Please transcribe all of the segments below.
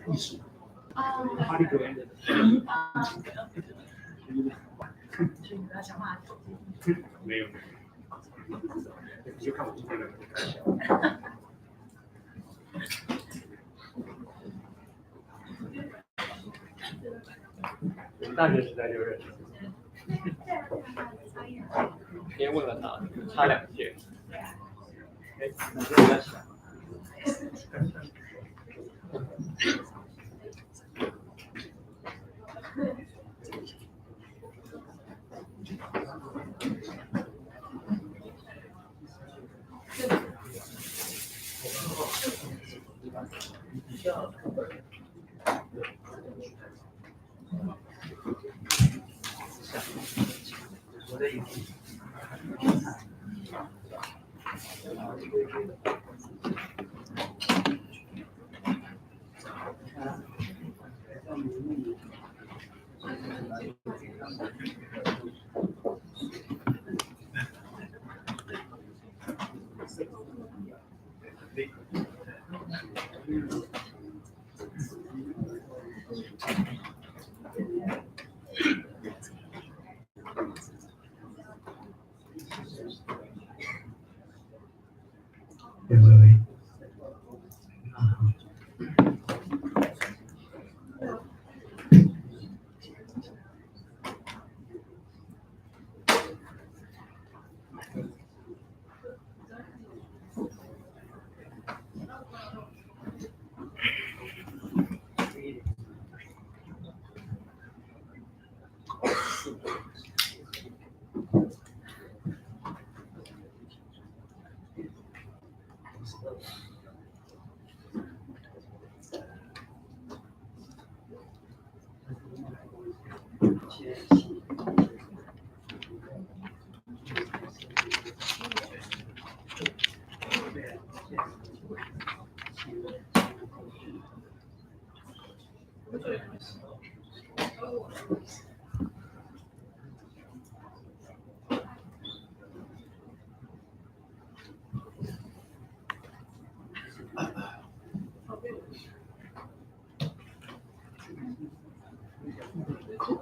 艺术，哈利格恩的。没有，你就看我今天的开销。我们大学时代就认识。今天问了他，差2届。哎，哪个比较小？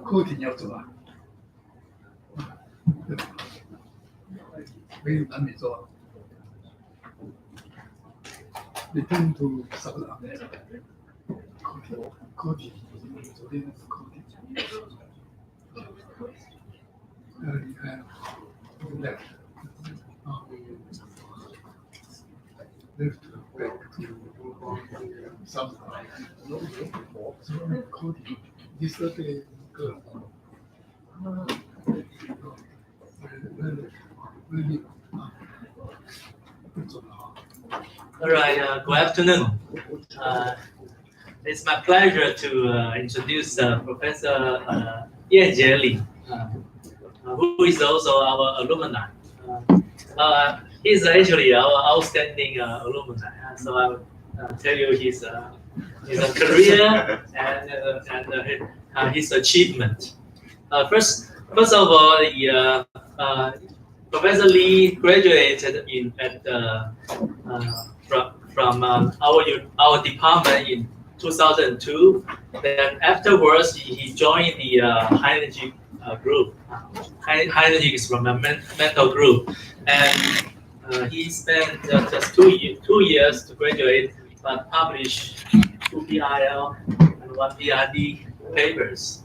课题要做啊，没难没做啊。Return to subject. 课题，昨天是课题。你看，对不对？啊。Left back to subject. 课题。Yesterday, All right, good afternoon. It's my pleasure to introduce Professor Ye Jie, who is also our alumni. He's actually our outstanding alumni, so I'll tell you his career and his achievement. First of all, Professor Lee graduated from our department in 2002. Then afterwards, he joined the high energy group. High energy is from a mental group, and he spent just 2 years to graduate, but published 2 PIL and 1 PRD papers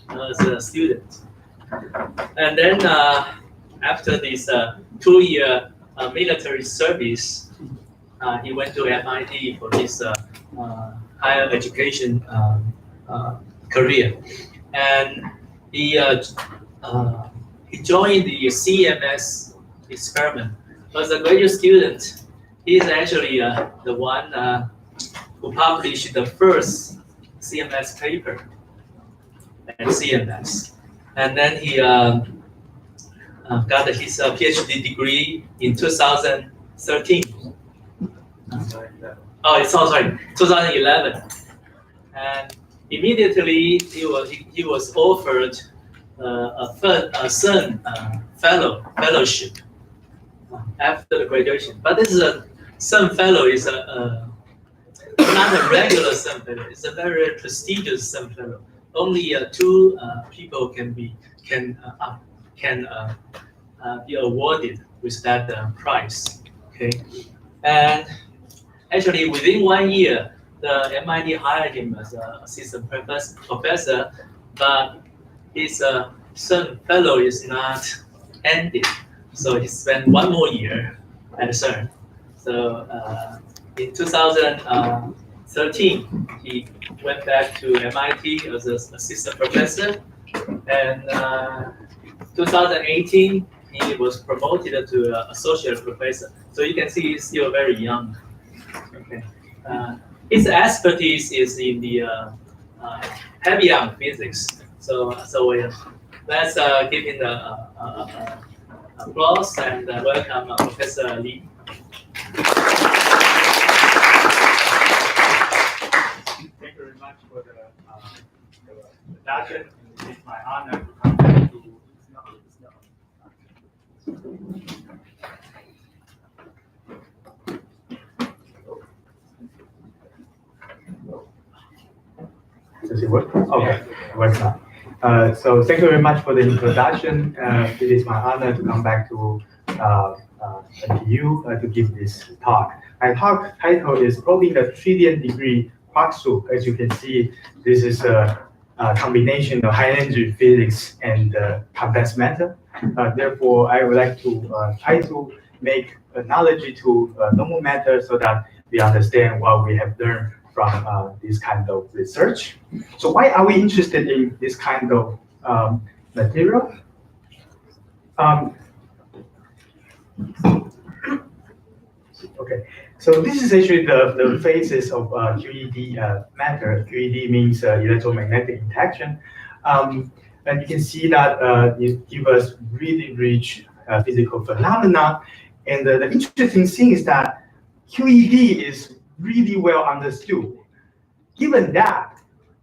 as a student. And then after this 2-year military service, he went to MIT for his higher education career, and he joined the CMS experiment. As a graduate student, he is actually the one who published the first CMS paper at CMS, and then he got his PhD degree in 2013. Oh, sorry, 2011. And immediately he was offered a CERN fellowship after the graduation. But this is a CERN fellow is not a regular sampler. It's a very prestigious sampler. Only two people can be awarded with that prize. Okay, and actually within 1 year, the MIT hired him as an assistant professor, but his CERN fellow is not ended, so he spent 1 more year at CERN. So in 2013, he went back to MIT as an assistant professor, and 2018 he was promoted to associate professor. So you can see he's still very young. Okay. His expertise is in the heavy ion physics. So let's give him the applause and welcome Professor Lee. Thank you very much for the introduction. It's my honor to come back to. Does it work? Okay, it works now. So thank you very much for the introduction. It is my honor to come back to NTU to give this talk. My talk title is Probing the Trillion-Degree Quark Soup. As you can see, this is a combination of high-energy physics and condensed matter. Therefore, I would like to try to make analogy to normal matter so that we understand what we have learned from this kind of research. So why are we interested in this kind of material? Okay, so this is actually the phases of QED matter. QED means electromagnetic interaction. And you can see that it gives us really rich physical phenomena. And the interesting thing is that QED is really well understood. Given that,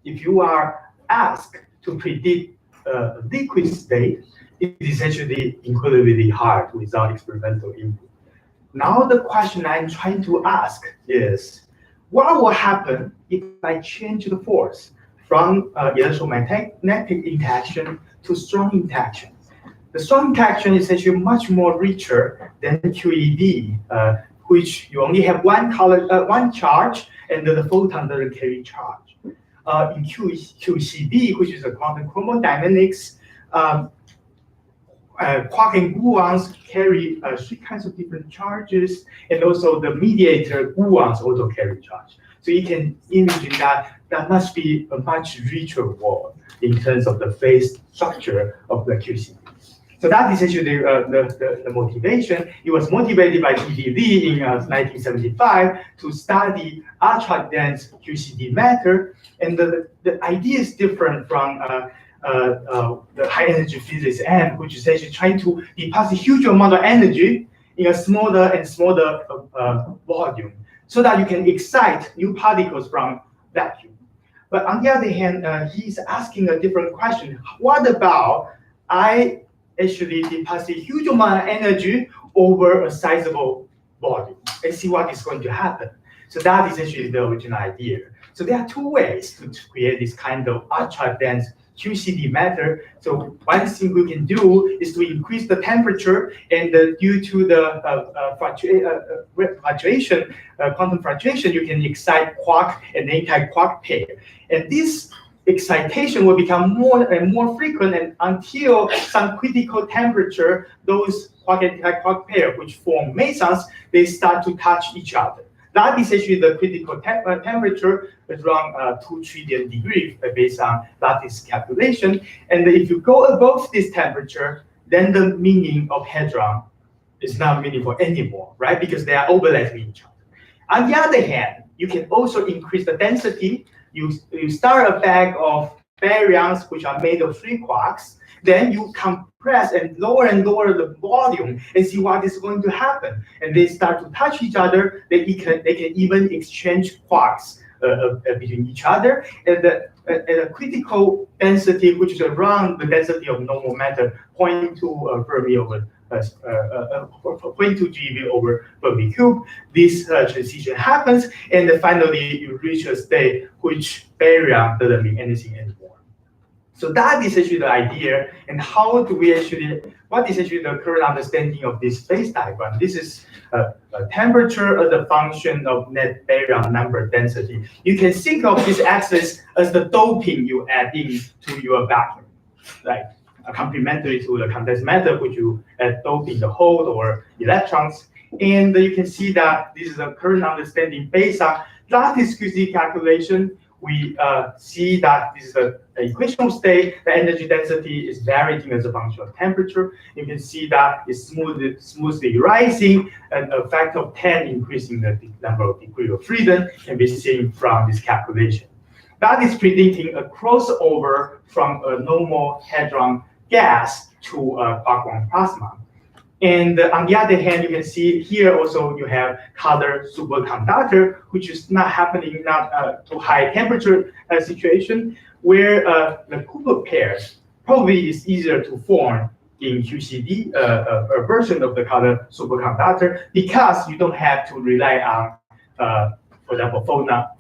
if you are asked to predict a liquid state, it is actually incredibly hard without experimental input. Now the question I'm trying to ask is, what will happen if I change the force from electromagnetic interaction to strong interaction? The strong interaction is actually much more richer than QED, which you only have one charge, and the photon doesn't carry charge. In QCD, which is a quantum chromodynamics, quark and gluons carry 3 kinds of different charges, and also the mediator gluons also carry charge. So you can imagine that must be a much richer world in terms of the phase structure of the QCD. So that is actually the motivation. It was motivated by T.D. Lee in 1975 to study ultra-dense QCD matter. And the idea is different from the high-energy physics end, which is actually trying to deposit huge amount of energy in a smaller and smaller volume so that you can excite new particles from vacuum. But on the other hand, he's asking a different question. What about I actually deposit huge amount of energy over a sizable volume and see what is going to happen? So that is actually the original idea. So there are 2 ways to create this kind of ultra-dense QCD matter. So one thing we can do is to increase the temperature, and due to the fluctuation, quantum fluctuation, you can excite quark and anti-quark pair. And this excitation will become more and more frequent, and until some critical temperature, those quark and anti-quark pair, which form mesons, they start to touch each other. That is actually the critical temperature is around 2 trillion degrees based on lattice calculation. And if you go above this temperature, then the meaning of hadron is not meaningful anymore, right? Because they are overlapping each other. On the other hand, you can also increase the density. You start a bag of baryons, which are made of 3 quarks. Then you compress and lower the volume and see what is going to happen. And they start to touch each other. They can even exchange quarks between each other. And at a critical density, which is around the density of normal matter, 0.2 Fermi over 0.2 GeV over Fermi cube. This transition happens, and then finally you reach a state which baryon doesn't mean anything anymore. So that is actually the idea, and how do we actually, what is actually the current understanding of this phase diagram? This is a temperature as a function of net baryon number density. You can think of this axis as the doping you add in to your vacuum, right? Complementary to the condensed method, which you add doping the hole or electrons. And you can see that this is a current understanding based on lattice QC calculation. We see that this is an equational state. The energy density is varying as a function of temperature. You can see that it's smoothly rising, and a factor of 10 increasing the number of degrees of freedom can be seen from this calculation. That is predicting a crossover from a normal hadron gas to a Quark plasma. And on the other hand, you can see here also you have color superconductor, which is not happening to high temperature situation, where the Cooper pairs probably is easier to form in QCD, a version of the color superconductor, because you don't have to rely on, for example,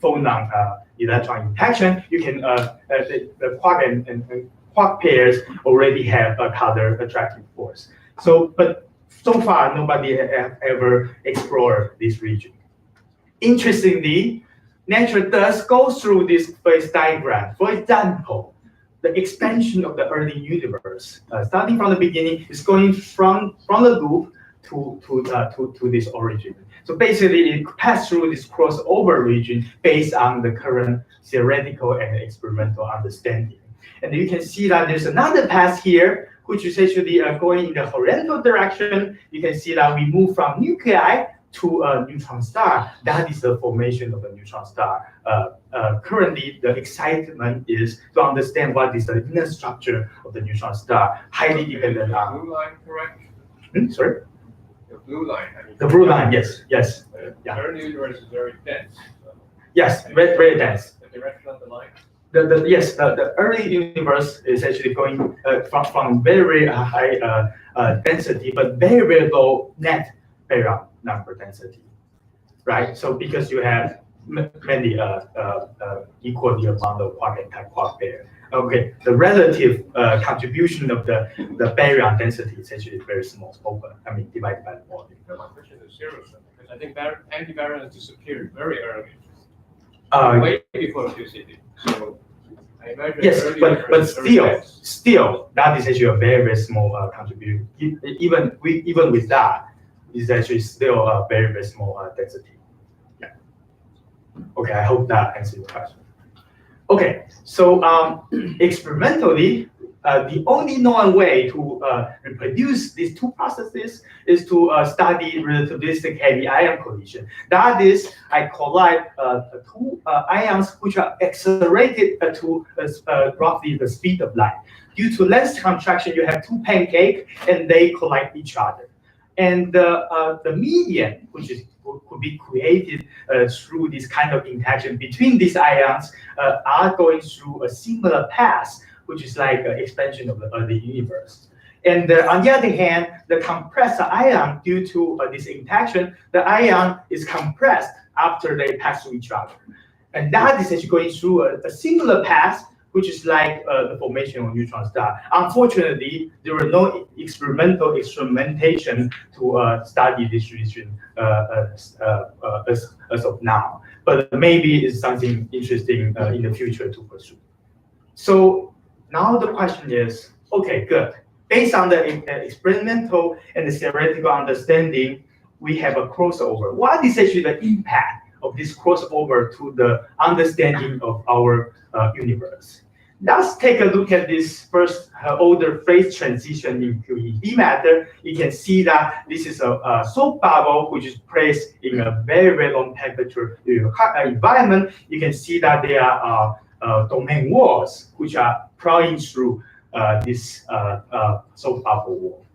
phonon electron interaction. You can the quark and quark pairs already have a color attractive force. But so far, nobody has ever explored this region. Interestingly, nature does go through this phase diagram. For example, the expansion of the early universe, starting from the beginning, is going from the loop to this origin. So basically, it passed through this crossover region based on the current theoretical and experimental understanding. And you can see that there's another path here, which is actually going in the horizontal direction. You can see that we move from nuclei to a neutron star. That is the formation of a neutron star. Currently, the excitement is to understand what is the inner structure of the neutron star, highly dependent on. Blue line, correct? Sorry? The blue line. The blue line, yes. The early universe is very dense. Yes, very dense. The direction of the line. The early universe is actually going from very high density, but very low net baryon number density, right? So because you have many equal the amount of quark and quark pair. Okay, the relative contribution of the baryon density is actually very small, divided by the volume. No, my question is zero, because I think antibaryons disappeared very early, way before QCD. So I imagine yes, but still, that is actually a very small contribution. Even with that, it's actually still a very small density. Yeah. Okay, I hope that answers your question. Okay, so experimentally, the only known way to reproduce these two processes is to study relativistic heavy ion collision. That is, I collide two ions which are accelerated to roughly the speed of light. Due to length contraction, you have two pancakes and they collide each other. And the median, which could be created through this kind of interaction between these ions, are going through a similar path, which is like an expansion of the universe. And on the other hand, the compressed ion, due to this interaction, the ion is compressed after they pass through each other. And that is actually going through a similar path, which is like the formation of neutron star. Unfortunately, there were no experimental instrumentation to study this region as of now. But maybe it's something interesting in the future to pursue. So now the question is, okay, good. Based on the experimental and the theoretical understanding, we have a crossover. What is actually the impact of this crossover to the understanding of our universe? Let's take a look at this first order phase transition in QED matter. You can see that this is a soap bubble which is placed in a very long temperature environment. You can see that there are domain walls which are plowing through this soap bubble wall.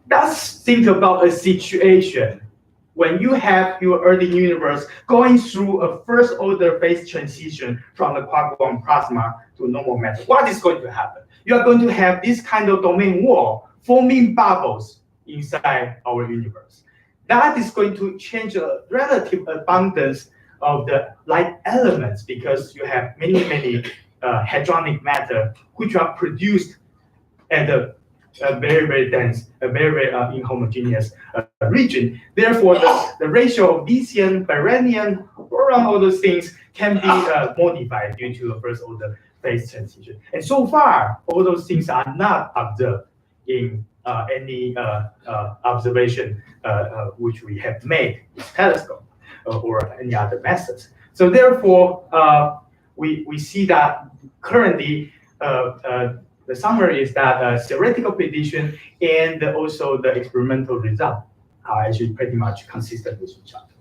Let's think about a situation when you have your early universe going through a first order phase transition from the quark-gluon plasma to normal matter. What is going to happen? You are going to have this kind of domain wall forming bubbles inside our universe. That is going to change the relative abundance of the light elements because you have many hadronic matter which are produced at a very dense, very inhomogeneous region. Therefore, the ratio of lithium, beryllium, boron, all those things can be modified due to the first order phase transition. And so far, all those things are not observed in any observation which we have made with telescope or any other methods. So therefore, we see that currently the summary is that theoretical prediction and also the experimental result are actually pretty much consistent with each other.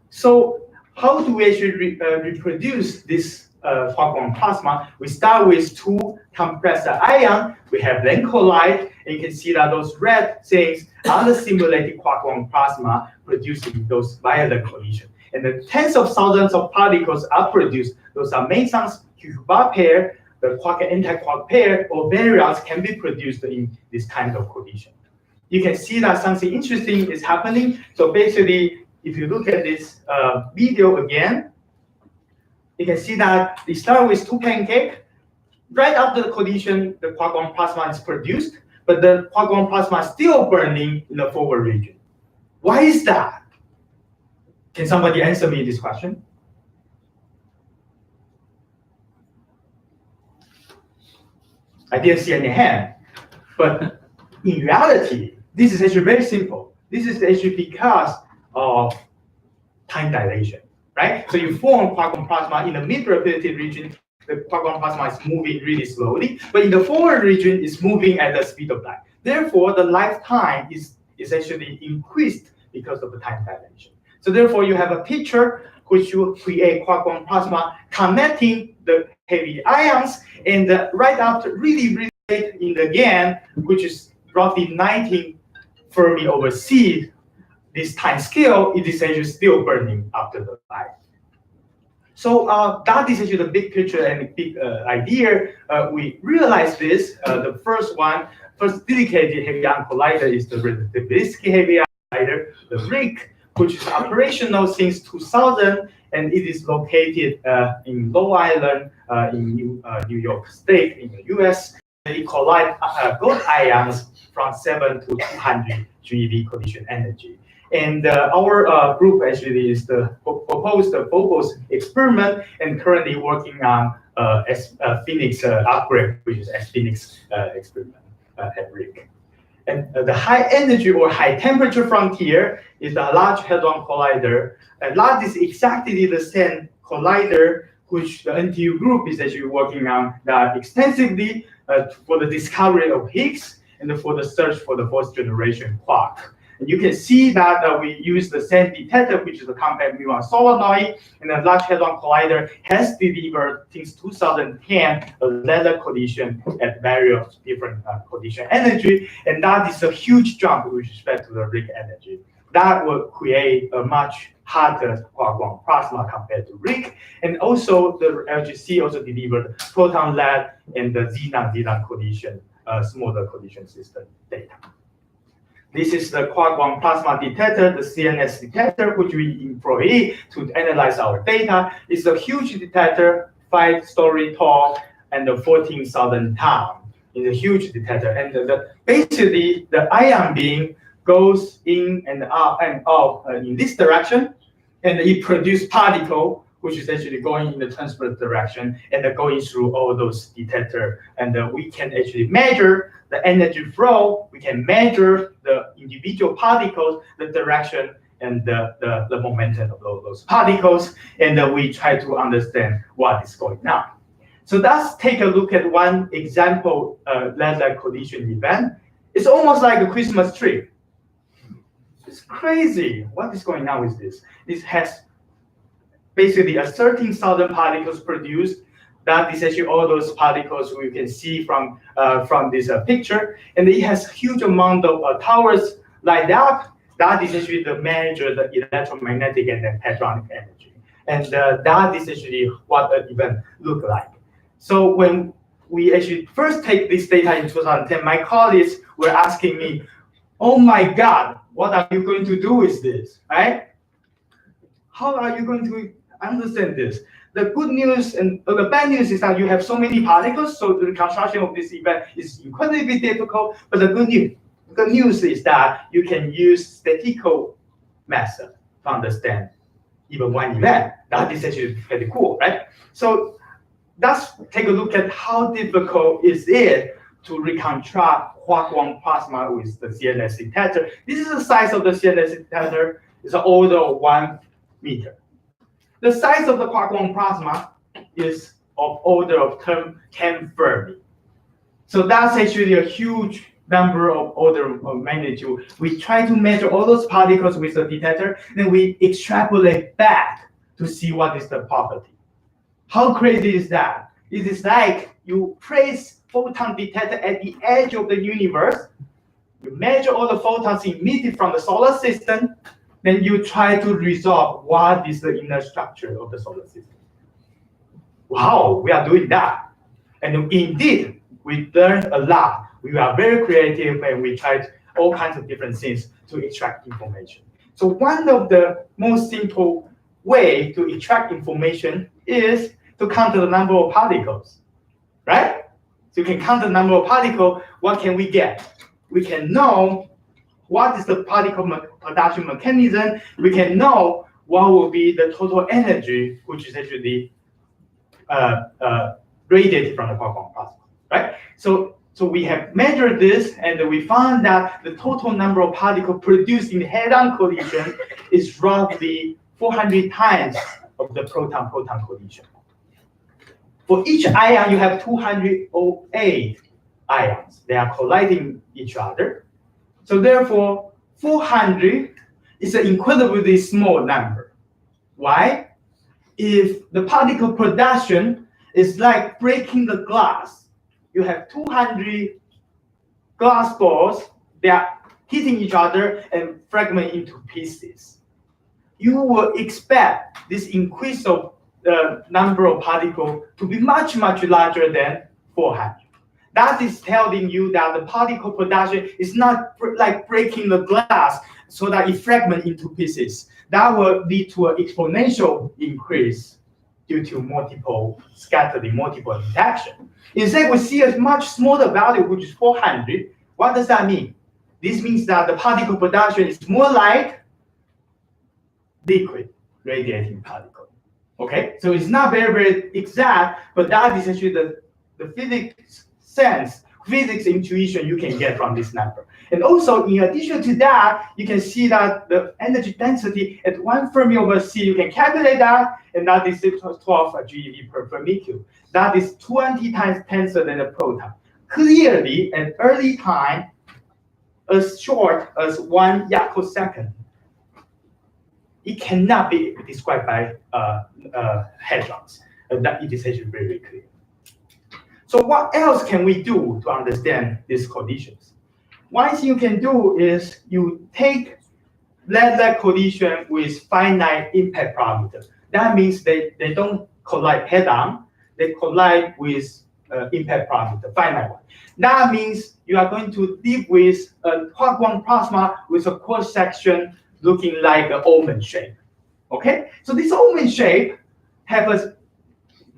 So how do we actually reproduce this quark-gluon plasma? We start with two compressed ions. We have then collide, and you can see that those red things are the simulated quark-gluon plasma producing those violet collision. And the tens of thousands of particles are produced. Those are mesons, Kuiper pair, the quark and anti-quark pair, or baryons can be produced in this kind of collision. You can see that something interesting is happening. So basically, if you look at this video again, you can see that they start with two pancakes. Right after the collision, the quark-gluon plasma is produced, but the quark-gluon plasma is still burning in the forward region. Why is that? Can somebody answer me this question? I didn't see any hand, but in reality, this is actually very simple. This is actually because of time dilation, right? So you form quark-gluon plasma in the mid-rapidity region, the quark-gluon plasma is moving really slowly, but in the forward region, it's moving at the speed of light. Therefore, the lifetime is actually increased because of the time dilation. So therefore, you have a picture which will create quark-gluon plasma connecting the heavy ions, and right after really late in the GAN, which is roughly 19 Fermi over C, this time scale, it is actually still burning after the light. So that is actually the big picture and the big idea. We realized this. The first dedicated heavy ion collider is the relativistic heavy ion collider, the RIC, which is operational since 2000, and it is located in Long Island in New York State in the US. It collides both ions from 7 to 200 GeV collision energy. And our group actually is proposed the Phobos experiment and currently working on Phoenix upgrade, which is Phoenix experiment at RIC. And the high energy or high temperature frontier is the Large Hadron Collider. And that is exactly the same collider which the NTU group is actually working on that extensively for the discovery of Higgs and for the search for the fourth generation quark. And you can see that we use the same detector, which is a compact muon solenoid, and the Large Hadron Collider has delivered since 2010 a laser collision at various different collision energy, and that is a huge jump with respect to the RIC energy. That will create a much harder quark-gluon plasma compared to RIC, and also the LGC also delivered proton lead and the xenon collision, smaller collision system data. This is the quark-gluon plasma detector, the CNS detector, which we employ to analyze our data. It's a huge detector, 5-story tall, and 14,000 pounds. It's a huge detector, and basically the ion beam goes in and out in this direction, and it produces particle, which is actually going in the transverse direction and going through all those detectors. And we can actually measure the energy flow. We can measure the individual particles, the direction, and the momentum of those particles. And we try to understand what is going on. So let's take a look at one example laser collision event. It's almost like a Christmas tree. It's crazy. What is going on with this? This has basically 13,000 particles produced. That is actually all those particles we can see from this picture. And it has a huge amount of towers lined up. That is actually the measure the electromagnetic and then hadronic energy. And that is actually what the event looked like. So when we actually first take this data in 2010, my colleagues were asking me, Oh my God, what are you going to do with this, right? How are you going to understand this? The good news and the bad news is that you have so many particles, so the reconstruction of this event is incredibly difficult. But the good news is that you can use statistical method to understand even one event. That is actually pretty cool, right? So let's take a look at how difficult is it to reconstruct quark-gluon plasma with the CNS detector. This is the size of the CNS detector. It's an order of 1 meter. The size of the quark-gluon plasma is of order of 10 Fermi. So that's actually a huge number of order of magnitude. We try to measure all those particles with the detector, then we extrapolate back to see what is the property. How crazy is that? It is like you place photon detector at the edge of the universe, you measure all the photons emitted from the solar system, then you try to resolve what is the inner structure of the solar system. Wow, we are doing that. And indeed, we learned a lot. We are very creative and we tried all kinds of different things to extract information. So one of the most simple way to extract information is to count the number of particles, right? So you can count the number of particles, what can we get? We can know what is the particle production mechanism. We can know what will be the total energy, which is actually radiated from the quark-gluon plasma, right? So we have measured this, and we found that the total number of particles produced in head-on collision is roughly 400 times of the proton-proton collision. For each ion, you have 208 ions. They are colliding each other. So therefore, 400 is an incredibly small number. Why? If the particle production is like breaking the glass, you have 200 glass balls, they are hitting each other and fragment into pieces. You will expect this increase of the number of particles to be much, much larger than 400. That is telling you that the particle production is not like breaking the glass so that it fragments into pieces. That will lead to an exponential increase due to multiple scattering, multiple detection. Instead, we see a much smaller value, which is 400. What does that mean? This means that the particle production is more like liquid radiating particle. Okay, so it's not very, very exact, but that is actually the physics intuition you can get from this number. And also, in addition to that, you can see that the energy density at 1 Fermi over C, you can calculate that, and that is 12 GeV per Fermi cube. That is 20 times denser than a proton. Clearly, at early time, as short as 1 yacosecond, it cannot be described by hadrons. That it is actually very, very clear. So what else can we do to understand these collisions? One thing you can do is you take that collision with finite impact parameter. That means they don't collide head-on, they collide with impact parameter, finite one. That means you are going to deal with a quark-gluon plasma with a cross section looking like an almond shape. Okay, so this almond shape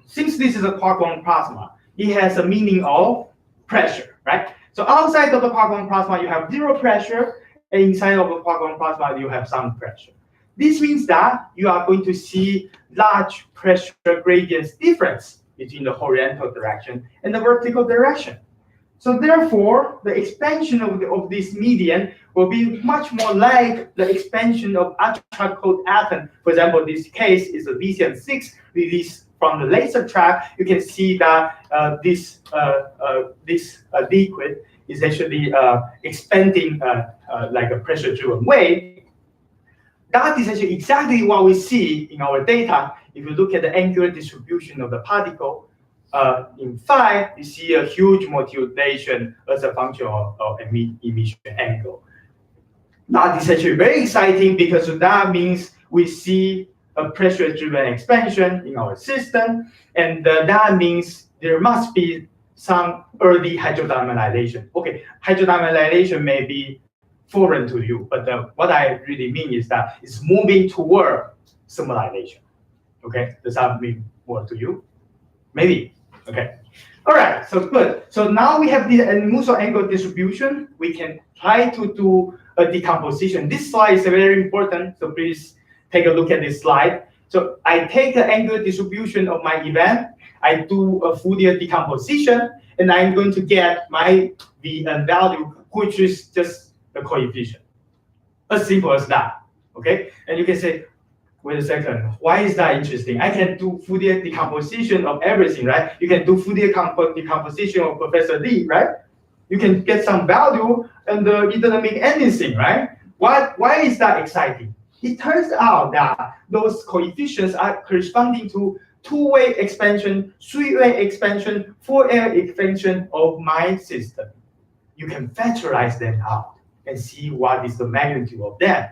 since this is a quark-gluon plasma, it has a meaning of pressure, right? So outside of the quark-gluon plasma, you have zero pressure, and inside of the quark-gluon plasma, you have some pressure. This means that you are going to see large pressure gradients difference between the horizontal direction and the vertical direction. So therefore, the expansion of this median will be much more like the expansion of ultra-cold atom. For example, this case is a lithium-6 released from the laser trap. You can see that this liquid is actually expanding like a pressure-driven wave. That is actually exactly what we see in our data. If you look at the angular distribution of the particle, in phi, you see a huge modulation as a function of emission angle. That is actually very exciting because that means we see a pressure-driven expansion in our system, and that means there must be some early hydrodynamization. Okay, hydrodynamization may be foreign to you, but what I really mean is that it's moving toward similarization. Okay, does that mean more to you? Maybe. Okay. All right. So good. So now we have the Musso angle distribution. We can try to do a decomposition. This slide is very important. So please take a look at this slide. So I take the angular distribution of my event. I do a Fourier decomposition, and I'm going to get my Vn value, which is just the coefficient. As simple as that. Okay. And you can say, wait a second, why is that interesting? I can do Fourier decomposition of everything, right? You can do Fourier decomposition of Professor Lee, right? You can get some value and it doesn't mean anything, right? Why is that exciting? It turns out that those coefficients are corresponding to two-way expansion, three-way expansion, four-way expansion of my system. You can factorize them out and see what is the magnitude of them.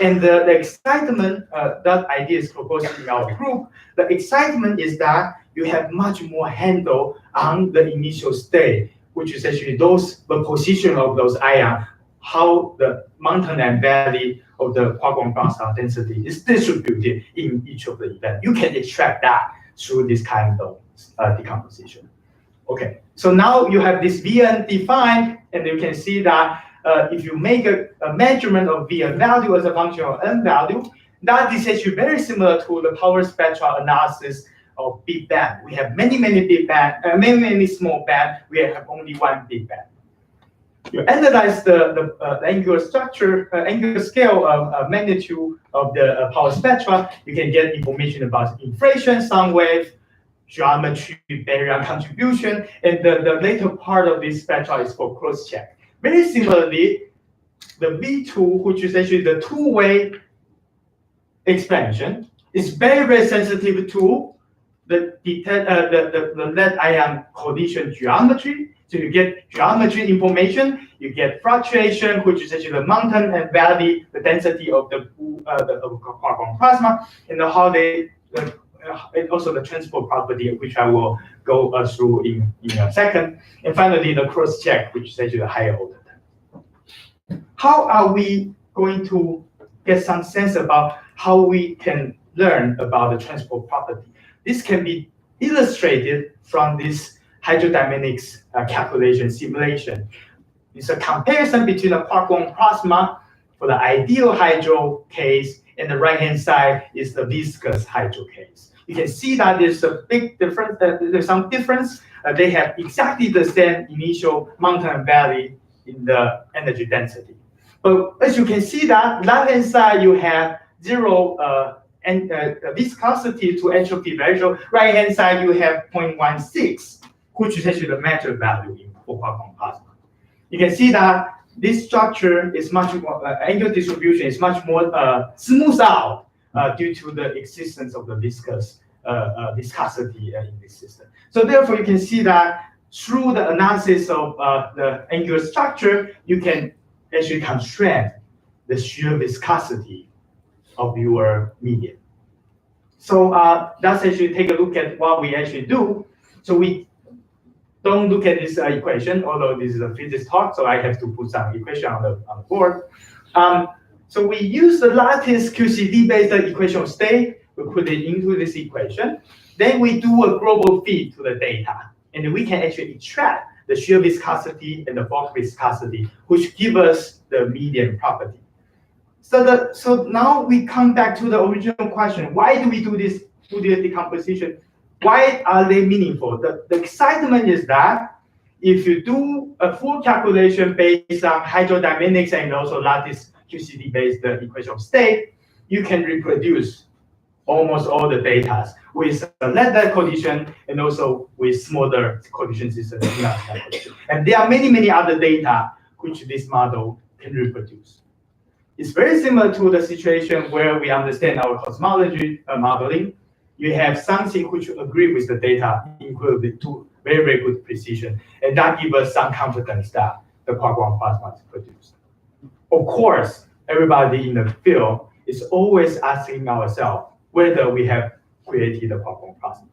And the excitement that idea is proposed in our group, the excitement is that you have much more handle on the initial state, which is actually the position of those ions, how the mountain and valley of the Quark Brown density is distributed in each of the events. You can extract that through this kind of decomposition. Okay, so now you have this Vn defined, and you can see that if you make a measurement of Vn value as a function of n value, that is actually very similar to the power spectral analysis of big bang. We have many big bang, many small bang. We have only one big bang. You analyze the angular structure, angular scale of magnitude of the power spectra. You can get information about inflation, sound wave, geometry, barrier contribution, and the later part of this spectra is for cross-check. Very similarly, the V2, which is actually the two-way expansion, is very sensitive to the lead ion collision geometry. So you get geometry information, you get fluctuation, which is actually the mountain and valley, the density of the Quark plasma, and how they and also the transport property, which I will go through in a second. And finally, the cross-check, which is actually the higher order. How are we going to get some sense about how we can learn about the transport property? This can be illustrated from this hydrodynamics calculation simulation. It's a comparison between the Quark plasma for the ideal hydro case, and the right-hand side is the viscous hydro case. You can see that there's a big difference. There's some difference. They have exactly the same initial mountain and valley in the energy density. But as you can see that left-hand side you have zero viscosity to entropy ratio. Right-hand side you have 0.16, which is actually the matter value for Quark plasma. You can see that this structure is much more angular distribution is much more smoothed out due to the existence of the viscosity in this system. So therefore, you can see that through the analysis of the angular structure, you can actually constrain the shear viscosity of your medium. So let's actually take a look at what we actually do. So we don't look at this equation, although this is a physics talk, so I have to put some equation on the board. So we use the lattice QCD-based equation of state. We put it into this equation. Then we do a global feed to the data, and we can actually extract the shear viscosity and the bulk viscosity, which give us the medium property. So now we come back to the original question: why do we do this Fourier decomposition? Why are they meaningful? The excitement is that if you do a full calculation based on hydrodynamics and also lattice QCD-based equation of state, you can reproduce almost all the data with a lead collision and also with smaller collision systems. And there are many other data which this model can reproduce. It's very similar to the situation where we understand our cosmology modeling. You have something which agree with the data equivalent to very good precision, and that gives us some confidence that the Quark plasma is produced. Of course, everybody in the field is always asking ourselves whether we have created the Quark plasma.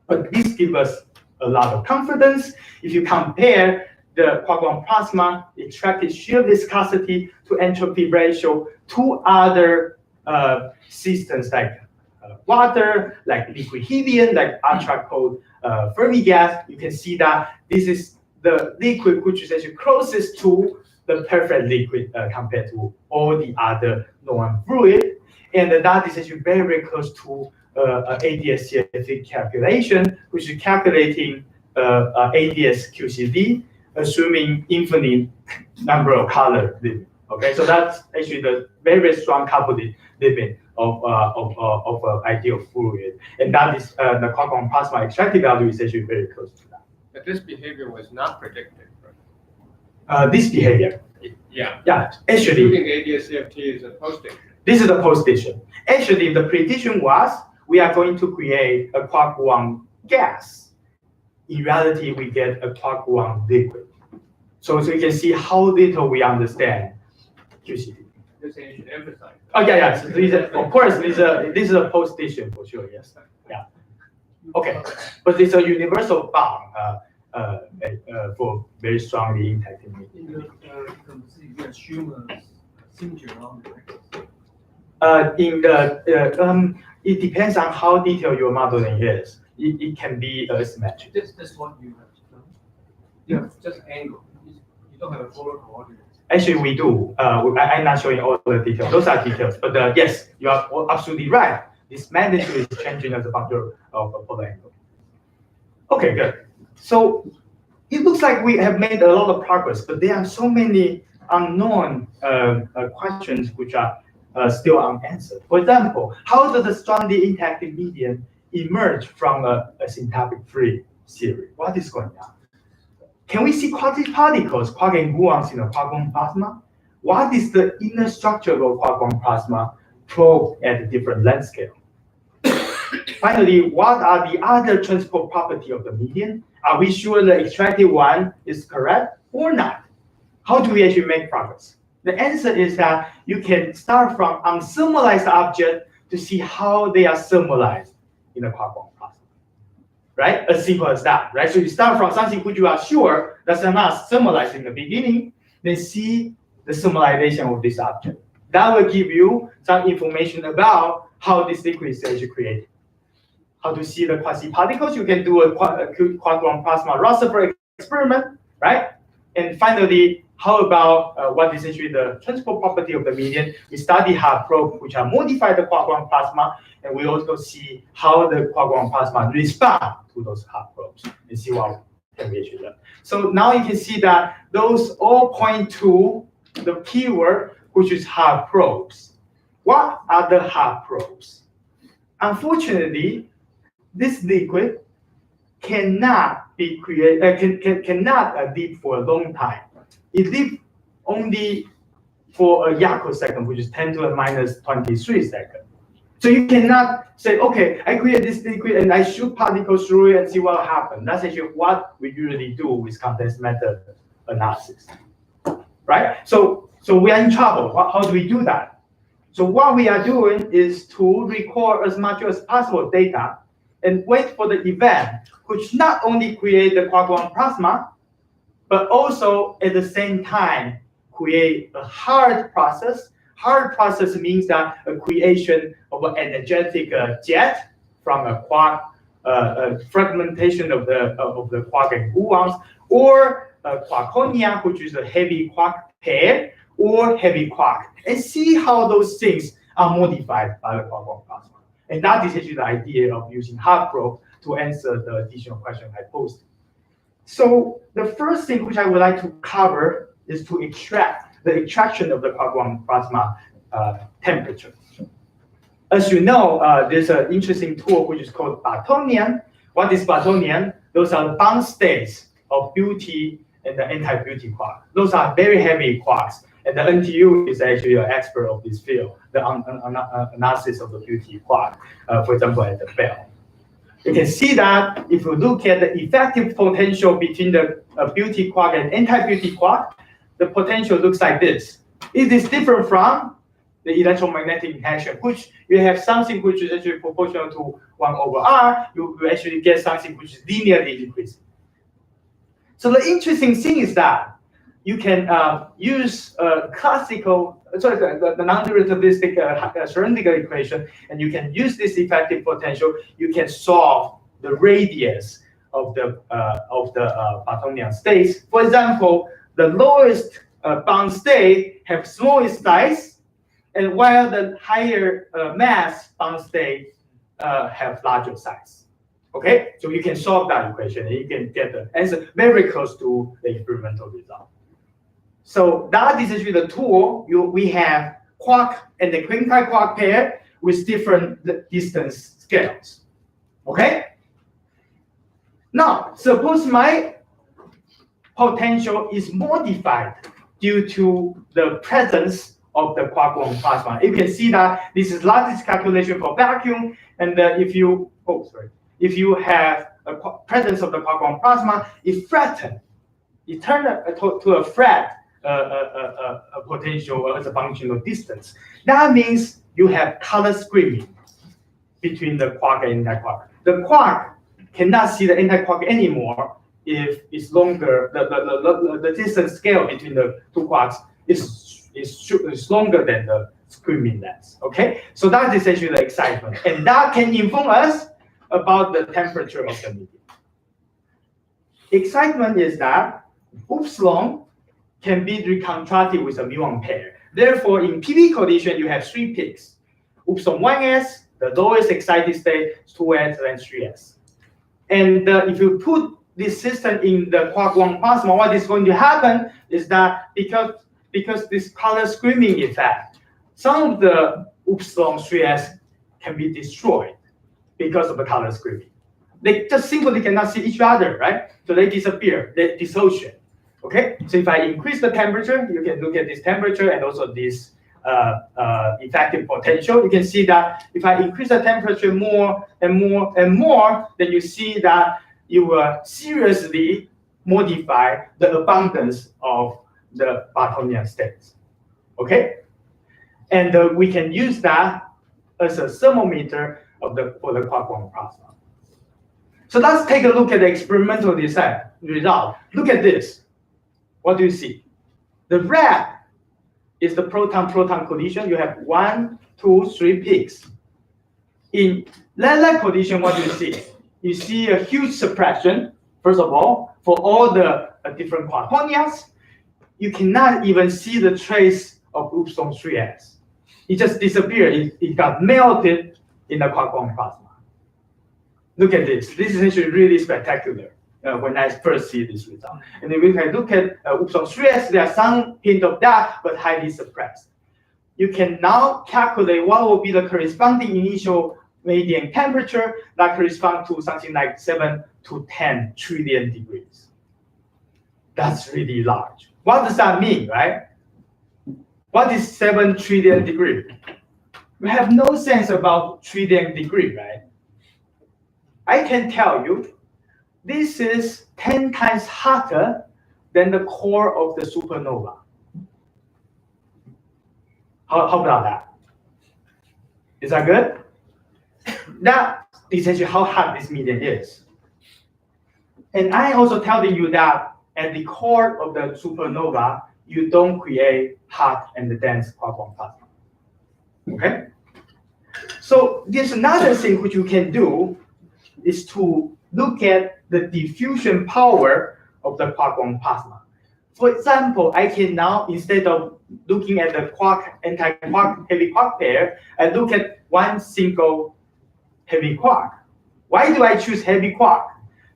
But this gives us a lot of confidence. If you compare the quark-gluon plasma extracted shear viscosity to entropy ratio to other systems like water, like liquid helium, like ultra-cold Fermi gas. You can see that this is the liquid which is actually closest to the perfect liquid compared to all the other known fluid. And that is actually very, very close to ADS CFD calculation, which is calculating ADS QCD, assuming infinite number of color limit. Okay, so that's actually the very, very strong coupled limit of ideal fluid, and that is the quark-gluon plasma extracted value is actually very close to that. But this behavior was not predicted, right? This behavior. Yeah. Yeah, actually. Including ADS-CFT is a post-diction. This is the post-diction. Actually, the prediction was we are going to create a quark-gluon gas. In reality, we get a quark-gluon liquid. So you can see how little we understand QCD. This thing you should emphasize. Oh yeah. So of course, this is a post-diction for sure. Yes. Yeah. Okay, but it's a universal bound for very strongly interacting medium. It depends on how detailed your modeling is. It can be asymmetric. That's what you have done. You have just angle. You don't have a polar coordinate. Actually, we do. I'm not showing all the details. Those are details. But yes, you are absolutely right. This magnitude is changing as a function of a polar angle. Okay, good. So it looks like we have made a lot of progress, but there are so many unknown questions which are still unanswered. For example, how does the strongly interacting medium emerge from a asymptotic-free series? What is going on? Can we see quasi-particles, quark and gluons in a quark-gluon plasma? What is the inner structure of a quark-gluon plasma probed at a different length scale? Finally, what are the other transport properties of the medium? Are we sure the extracted one is correct or not? How do we actually make progress? The answer is that you can start from unsimilarized object to see how they are similarized in a quark-gluon plasma. Right? As simple as that, right? So you start from something which you are sure that's not similarized in the beginning, then see the similarization of this object. That will give you some information about how this liquid is actually created. How to see the quasi-particles, you can do a quark-gluon plasma Rutherford experiment, right? And finally, how about what is actually the transport property of the medium? We study hard probes which are modified the quark-gluon plasma, and we also see how the quark-gluon plasma respond to those hard probes and see what can we actually learn. So now you can see that those all point to the keyword, which is hard probes. What are the hard probes? Unfortunately, this liquid cannot be created, cannot live for a long time. It lives only for a yacosecond, which is 10 to the minus 23 seconds. So you cannot say, okay, I create this liquid and I shoot particles through it and see what happens. That's actually what we usually do with condensed matter analysis, right? So we are in trouble. How do we do that? So what we are doing is to record as much as possible data and wait for the event, which not only create the quark-gluon plasma, but also at the same time create a hard process. Hard process means that a creation of an energetic jet from a quark, fragmentation of the quark and gluons, or quarkonia, which is a heavy quark pair, or heavy quark, and see how those things are modified by the quark-gluon plasma. And that is actually the idea of using hard probe to answer the additional question I posed. So the first thing which I would like to cover is to extract the extraction of the quark-gluon plasma temperature. As you know, there's an interesting tool which is called Bartonian. What is Bartonian? Those are the bound states of beauty and the anti-beauty quark. Those are very heavy quarks. And the NTU is actually an expert of this field, the analysis of the beauty quark, for example, at the Bell. You can see that if you look at the effective potential between the beauty quark and anti-beauty quark, the potential looks like this. It is different from the electromagnetic interaction, which you have something which is actually proportional to 1 over R, you actually get something which is linearly increasing. So the interesting thing is that you can use the non-relativistic Schrödinger equation, and you can use this effective potential. You can solve the radius of the Bartonian states. For example, the lowest bound state have smallest size, and while the higher mass bound state have larger size. Okay, so you can solve that equation and you can get the answer very close to the experimental result. So that is actually the tool. We have quark and the quinti-quark pair with different distance scales. Okay. Now, suppose my potential is modified due to the presence of the quark-gluon plasma. You can see that this is lattice calculation for vacuum, and if you have a presence of the quark-gluon plasma, it flattens. It turns to a flat potential as a function of distance. That means you have color screening between the quark and antiquark. The quark cannot see the antiquark anymore if it's longer. The distance scale between the two quarks is longer than the screening length. Okay, so that is actually the excitement, and that can inform us about the temperature of the medium. Excitement is that epsilon can be reconstructed with a muon pair. Therefore, in PV condition, you have 3 peaks. Epsilon 1s, the lowest excited state, 2s, and 3s. And if you put this system in the quark-gluon plasma, what is going to happen is that because this color screening effect, some of the epsilon 3s can be destroyed because of the color screening. They just simply cannot see each other, right? So they disappear, they dissociate. Okay, so if I increase the temperature, you can look at this temperature and also this effective potential. You can see that if I increase the temperature more and more and more, then you see that you will seriously modify the abundance of the Bartonian states. Okay, and we can use that as a thermometer for the quark-gluon plasma. So let's take a look at the experimental result. Look at this. What do you see? The red is the proton-proton collision. You have 1, 2, 3 peaks. In light collision, what do you see? You see a huge suppression, first of all, for all the different quartonians. You cannot even see the trace of epsilon 3s. It just disappeared. It got melted in the quark-gluon plasma. Look at this. This is actually really spectacular. When I first see this result. And then we can look at epsilon 3s, there are some hint of that, but highly suppressed. You can now calculate what will be the corresponding initial median temperature that corresponds to something like 7 to 10 trillion degrees. That's really large. What does that mean, right? What is 7 trillion degrees? We have no sense about trillion degree, right? I can tell you, this is 10 times hotter than the core of the supernova. How about that? Is that good? That is actually how hot this medium is. And I also telling you that at the core of the supernova, you don't create hot and dense quark-gluon plasma. Okay? So there's another thing which you can do is to look at the diffusion power of the quark-gluon plasma. For example, I can now, instead of looking at the quark anti-quark heavy quark pair, I look at one single heavy quark. Why do I choose heavy quark?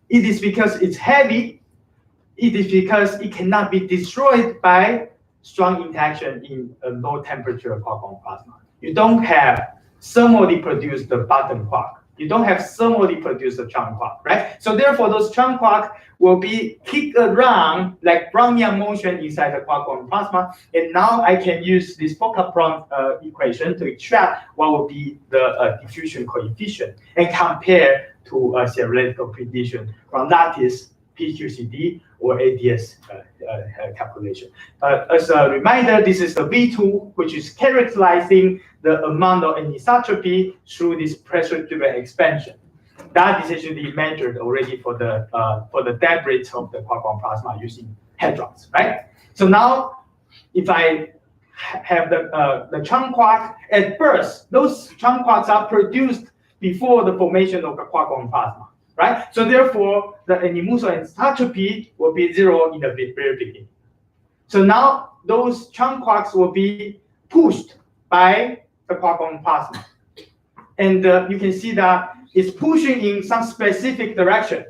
It is because it's heavy. It is because it cannot be destroyed by strong interaction in a low temperature quark-gluon plasma. You don't have thermally produced the bottom quark. You don't have thermally produced the Chang quark, right? So therefore, those Chang quark will be kicked around like Brownian motion inside the quark-gluon plasma. And now I can use this Fokker-Pront equation to extract what will be the diffusion coefficient and compare to a theoretical prediction from lattice PQCD or ADS calculation. As a reminder, this is the V2, which is characterizing the amount of anisotropy through this pressure-driven expansion. that is actually measured already for the debris of the quark-gluon plasma using hadrons, right? So now, if I have the chunk quark at first, those chunk quarks are produced before the formation of the quark-gluon plasma, right? So therefore, the anemoso anisotropy will be 0 in the very beginning. So now those chunk quarks will be pushed by the quark-gluon plasma, and you can see that it's pushing in some specific direction.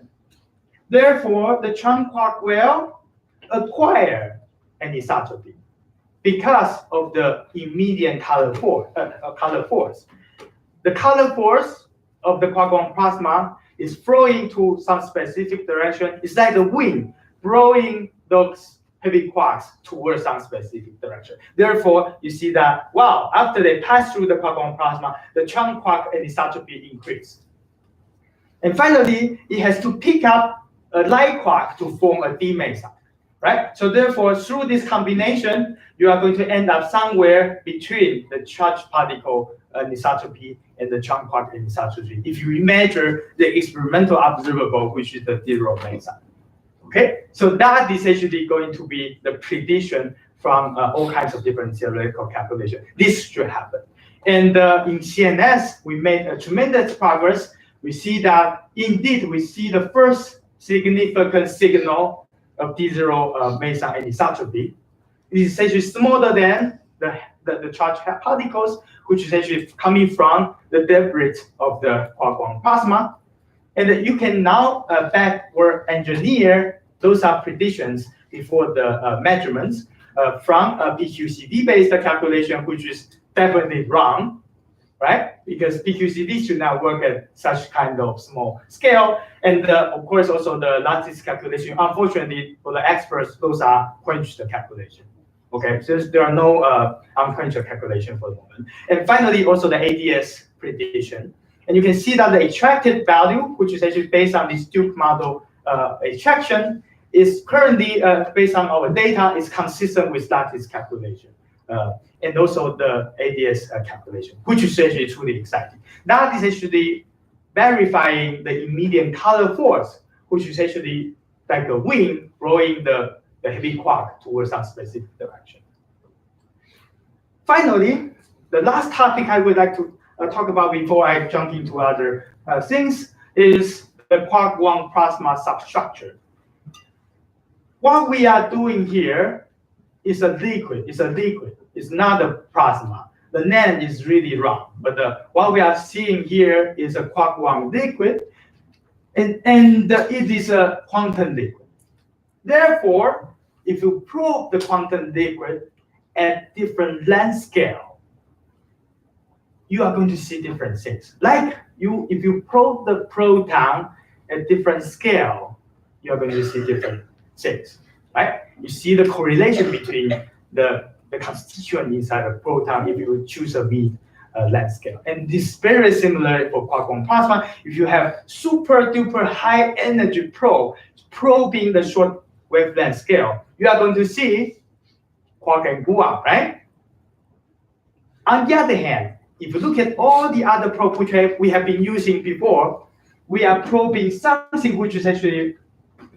Therefore, the chunk quark will acquire anisotropy because of the immediate color force. The color force of the quark-gluon plasma is flowing to some specific direction. It's like the wind blowing those heavy quarks towards some specific direction. Therefore, you see that, wow, after they pass through the quark-gluon plasma, the chunk quark anisotropy increased. And finally, it has to pick up a light quark to form a D meson, right? So therefore, through this combination, you are going to end up somewhere between the charged particle anisotropy and the chunk quark anisotropy if you measure the experimental observable, which is the 0 meson. Okay, so that is actually going to be the prediction from all kinds of different theoretical calculations. This should happen. And in CNS, we made a tremendous progress. We see that indeed we see the first significant signal of D0 meson anisotropy. It is actually smaller than the charged particles, which is actually coming from the debris of the quark-gluon plasma. And you can now backward engineer those are predictions before the measurements from a PQCD-based calculation, which is definitely wrong, right? Because PQCD should not work at such kind of small scale. And of course, also the lattice calculation, unfortunately, for the experts, those are quenched calculation. Okay, so there are no unquenched calculation for the moment. And finally, also the ADS prediction. And you can see that the extracted value, which is actually based on this Duke model extraction, is currently based on our data, is consistent with lattice calculation. And also the ADS calculation, which is actually truly exciting. That is actually verifying the immediate color force, which is actually like a wind blowing the heavy quark towards some specific direction. Finally, the last topic I would like to talk about before I jump into other things is the quark-gluon plasma substructure. What we are doing here is a liquid. It's a liquid. It's not a plasma. The name is really wrong. But what we are seeing here is a quark-gluon liquid, and it is a quantum liquid. Therefore, if you probe the quantum liquid at different length scale, you are going to see different things. Like if you probe the proton at different scale, you are going to see different things, right? You see the correlation between the constituent inside a proton if you choose a mid length scale. And this is very similar for quark-gluon plasma. If you have super duper high energy probe probing the short wavelength scale, you are going to see quark and gluon, right? On the other hand, if you look at all the other probes which we have been using before, we are probing something which is actually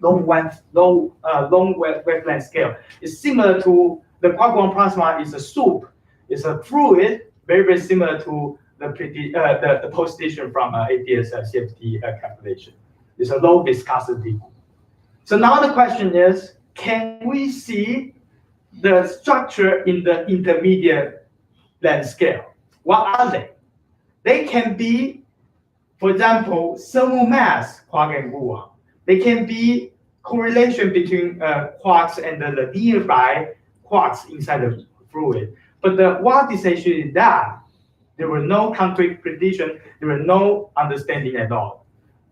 long wavelength scale. It's similar to the quark-gluon plasma is a soup, it's a fluid, very, very similar to the postation from ADS CFT calculation. It's a low viscosity. So now the question is, can we see the structure in the intermediate length scale? What are they? They can be, for example, thermal mass quark and gluon. They can be correlation between quarks and the nearby quarks inside the fluid. But what is actually that? There were no concrete prediction. There were no understanding at all.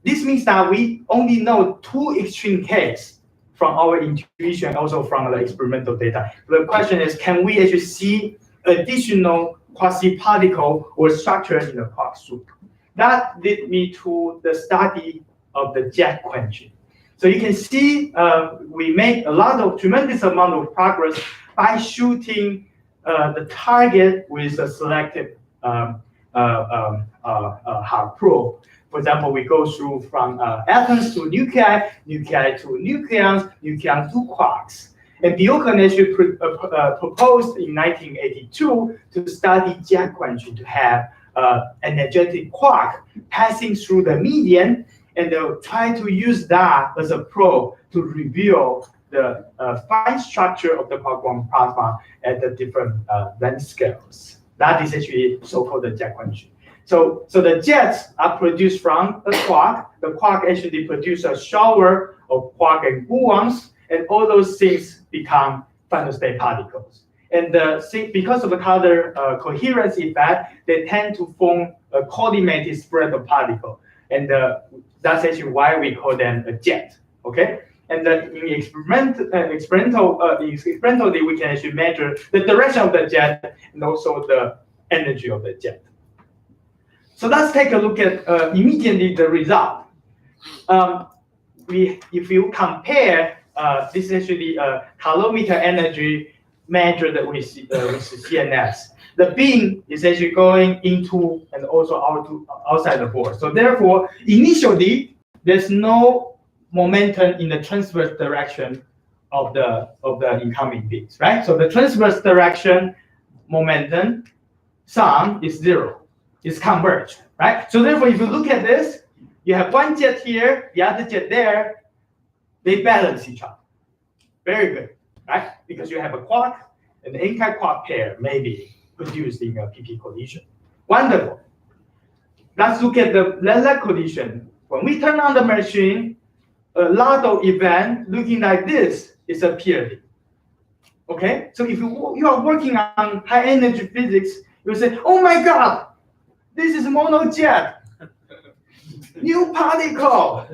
This means that we only know two extreme cases from our intuition, also from the experimental data. The question is, can we actually see additional quasi-particle or structure in the quark soup? That led me to the study of the jet quenching. So you can see we made a tremendous amount of progress by shooting the target with a selective hard probe For example, we go through from atoms to nuclei, nuclei to nucleons, nucleons to quarks. And Bjorken actually proposed in 1982 to study jet quenching to have energetic quark passing through the median, and they'll try to use that as a probe to reveal the fine structure of the quark-gluon plasma at the different length scales. That is actually so-called the jet quenching. So the jets are produced from the quark. The quark actually produces a shower of quark and gluons, and all those things become final state particles. And because of the color coherence effect, they tend to form a collimated spread of particle. And that's actually why we call them a jet. Okay. And experimentally, we can actually measure the direction of the jet and also the energy of the jet. So let's take a look at immediately the result. If you compare, this is actually a calorimeter energy measured with CNS. The beam is actually going into and also outside the board. So therefore, initially, there's no momentum in the transverse direction of the incoming beams, right? So the transverse direction momentum sum is 0. It's converged, right? So therefore, if you look at this, you have one jet here, the other jet there, they balance each other. Very good, right? Because you have a quark and the anti-quark pair maybe produced in a PP collision. Wonderful. Let's look at the Lambda collision. When we turn on the machine, a lot of event looking like this is appearing. Okay, so if you are working on high energy physics, you say, oh my God, this is monojet, new particle,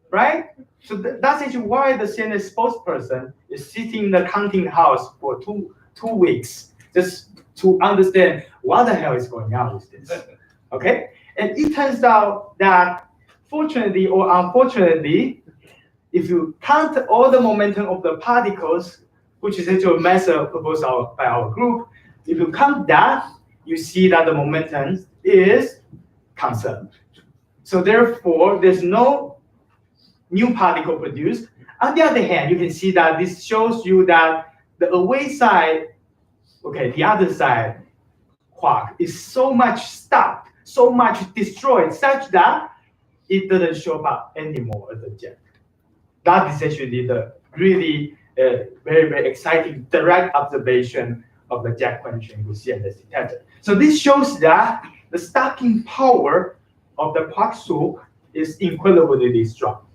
right? So that's actually why the CNS spokesperson is sitting in the counting house for two weeks, just to understand what the hell is going on with this. Okay, and it turns out that fortunately or unfortunately, if you count all the momentum of the particles, which is actually a method proposed by our group, if you count that, you see that the momentum is conserved. So therefore, there's no new particle produced. On the other hand, you can see that this shows you that the away side, okay, the other side, quark, is so much stopped, so much destroyed, such that it doesn't show up anymore as a jet. That is actually the really very, very exciting direct observation of the jet quenching with CNS detector. So this shows that the stacking power of the quark soup is incredibly strong.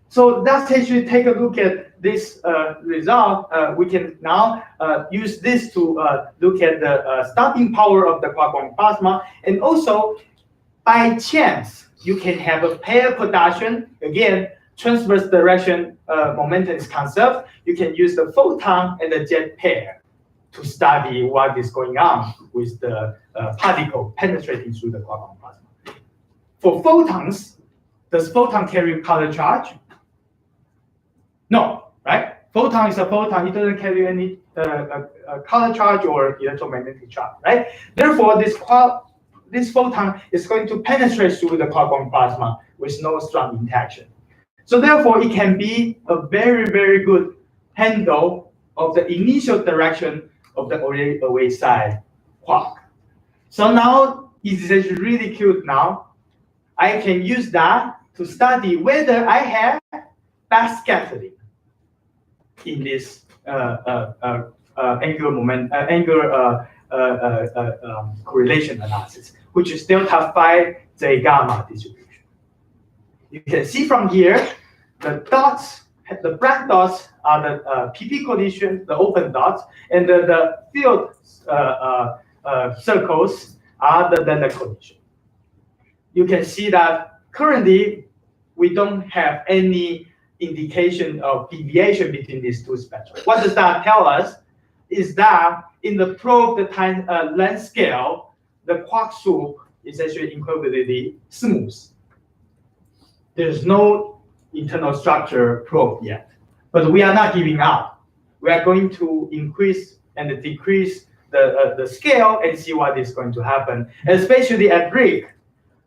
So let's actually take a look at this result. We can now use this to look at the stopping power of the quark-gluon plasma. And also, by chance, you can have a pair production. Again, transverse direction momentum is conserved. You can use the photon and the jet pair to study what is going on with the particle penetrating through the quark-gluon plasma. For photons, does photon carry color charge? No, right? Photon is a photon. It doesn't carry any color charge or electromagnetic charge, right? Therefore, this photon is going to penetrate through the quark-gluon plasma with no strong interaction. So therefore, it can be a very, very good handle of the initial direction of the away side quark. So now it is actually really cute now. I can use that to study whether I have back scattering in this angular correlation analysis, which is delta phi J gamma distribution. You can see from here, the dots, the black dots are the PP collision, the open dots, and the field circles are the Lambda collision. You can see that currently we don't have any indication of deviation between these two spectra. What does that tell us? Is that in the probe, the time length scale, the quark soup is actually incredibly smooth. There's no internal structure probe yet, but we are not giving up. We are going to increase and decrease the scale and see what is going to happen, especially at Rick.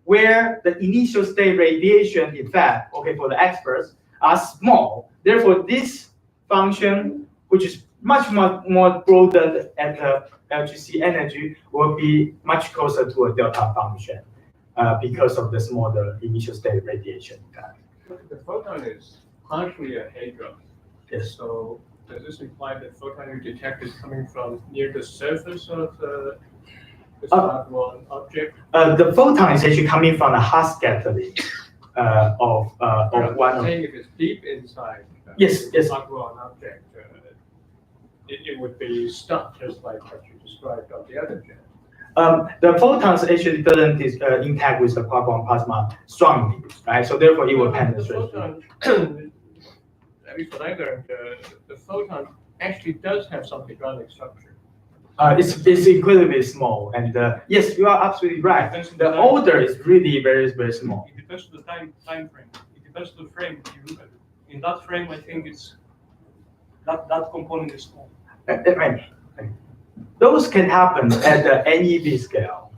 where the initial state radiation effect, okay, for the experts, are small. Therefore, this function, which is much more broadened at the LGC energy, will be much closer to a delta function because of the smaller initial state radiation effect. The photon is partially a hadron. Yes. So does this imply that photon you detect is coming from near the surface of the spot one object? The photon is actually coming from the hot scattering of one I'm of. saying if it's deep inside Yes, the yes. spot one object, it would be stuck just like what you described on the other jet. The photons actually doesn't interact with the quark-gluon plasma strongly, right? So therefore, it will penetrate. The photon, at least what I learned, the photon actually does have some hadronic structure. It's incredibly small, and yes, you are absolutely right. The order is really very small. It depends on the time frame. It depends on the frame. In that frame, I think it's that component is small. Right. Those can happen at the NeV scale.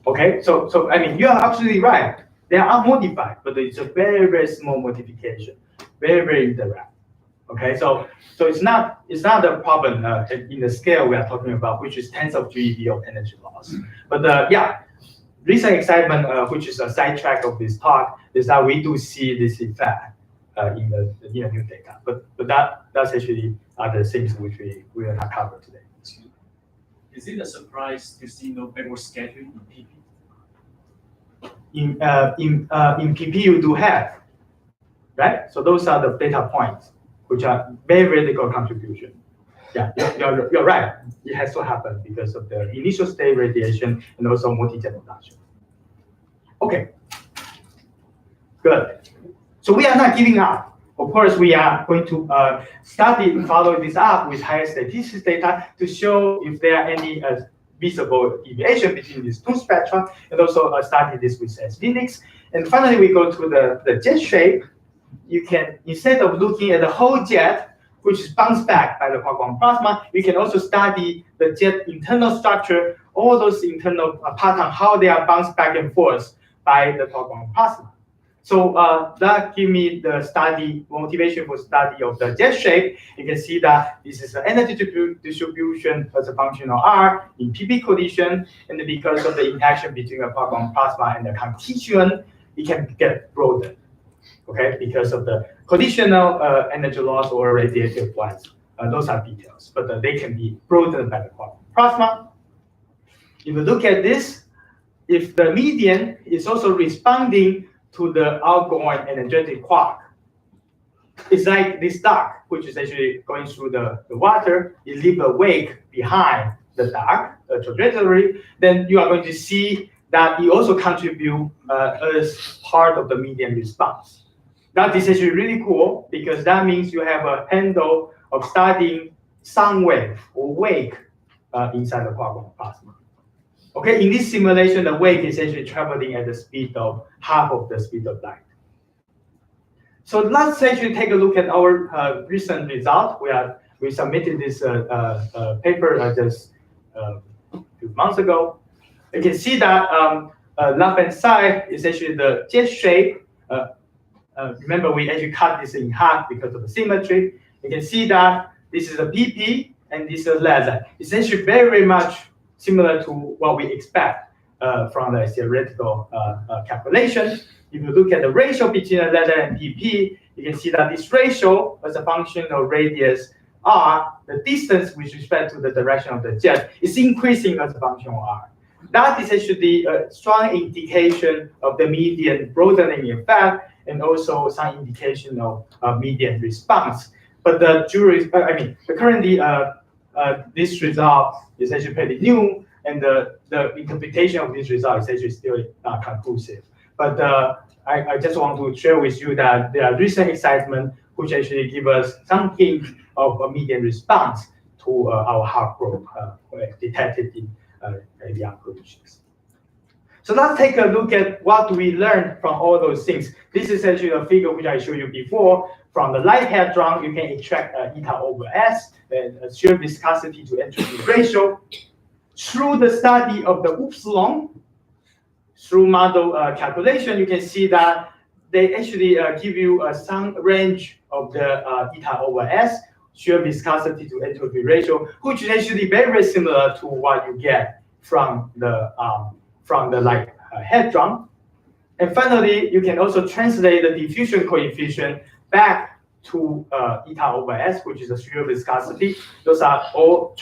Okay, so I mean, you are absolutely right. They are modified, but it's a very small modification, very indirect. Okay, so it's not a problem in the scale we are talking about, which is tens of GeV of energy loss. But yeah, recent excitement, which is a sidetrack of this talk, is that we do see this effect in the new data. But that's actually other things which we will not cover today. Is it a surprise to see no backward scattering in PP? In PP you do have, right? So those are the data points which are very little contribution. Yeah, you're right. It has to happen because of the initial state radiation and also multi-jet production. Okay, good. So we are not giving up. Of course, we are going to follow this up with higher statistics data to show if there are any visible deviation between these two spectra, and also study this with Linux. And finally, we go to the jet shape. You can, instead of looking at the whole jet, which is bounced back by the quark-gluon plasma, you can also study the jet internal structure, all those internal patterns, how they are bounced back and forth by the quark-gluon plasma. So that gives me the motivation for study of the jet shape. You can see that this is the energy distribution as a function of R in PP collision, and because of the interaction between the quark-gluon plasma and the constituent, it can get broadened. Okay, because of the conditional energy loss or radiative ones. Those are details, but they can be broadened by the quark plasma. If you look at this, if the median is also responding to the outgoing energetic quark, it's like this dark, which is actually going through the water, it leaves a wake behind the dark trajectory, then you are going to see that it also contributes as part of the median response. That is actually really cool because that means you have a handle of studying sound wave or wake inside the quark-gluon plasma. Okay, in this simulation, the wake is actually traveling at the speed of half of the speed of light. So let's actually take a look at our recent result. We submitted this paper just a few months ago. You can see that left-hand side is actually the jet shape. Remember, we actually cut this in half because of the symmetry. You can see that this is a PP and this is a laser. It's actually very much similar to what we expect from the theoretical calculation. If you look at the ratio between a laser and PP, you can see that this ratio as a function of radius r, the distance with respect to the direction of the jet, is increasing as a function of r. That is actually a strong indication of the median broadening effect, and also some indication of median response. But the jury, currently this result is actually pretty new, and the interpretation of this result is actually still not conclusive. But I just want to share with you that there are recent excitement which actually give us some hint of a median response to our hard probe detected in ABR collisions. So let's take a look at what we learned from all those things. This is actually a figure which I showed you before. From the light hadron, you can extract eta over S, and shear viscosity to entropy ratio. Through the study of the upsilon, through model calculation, you can see that they actually give you some range of the eta over S, shear viscosity to entropy ratio, which is actually very similar to what you get from the hadron. And finally, you can also translate the diffusion coefficient back to eta over S, which is the shear viscosity. Those are all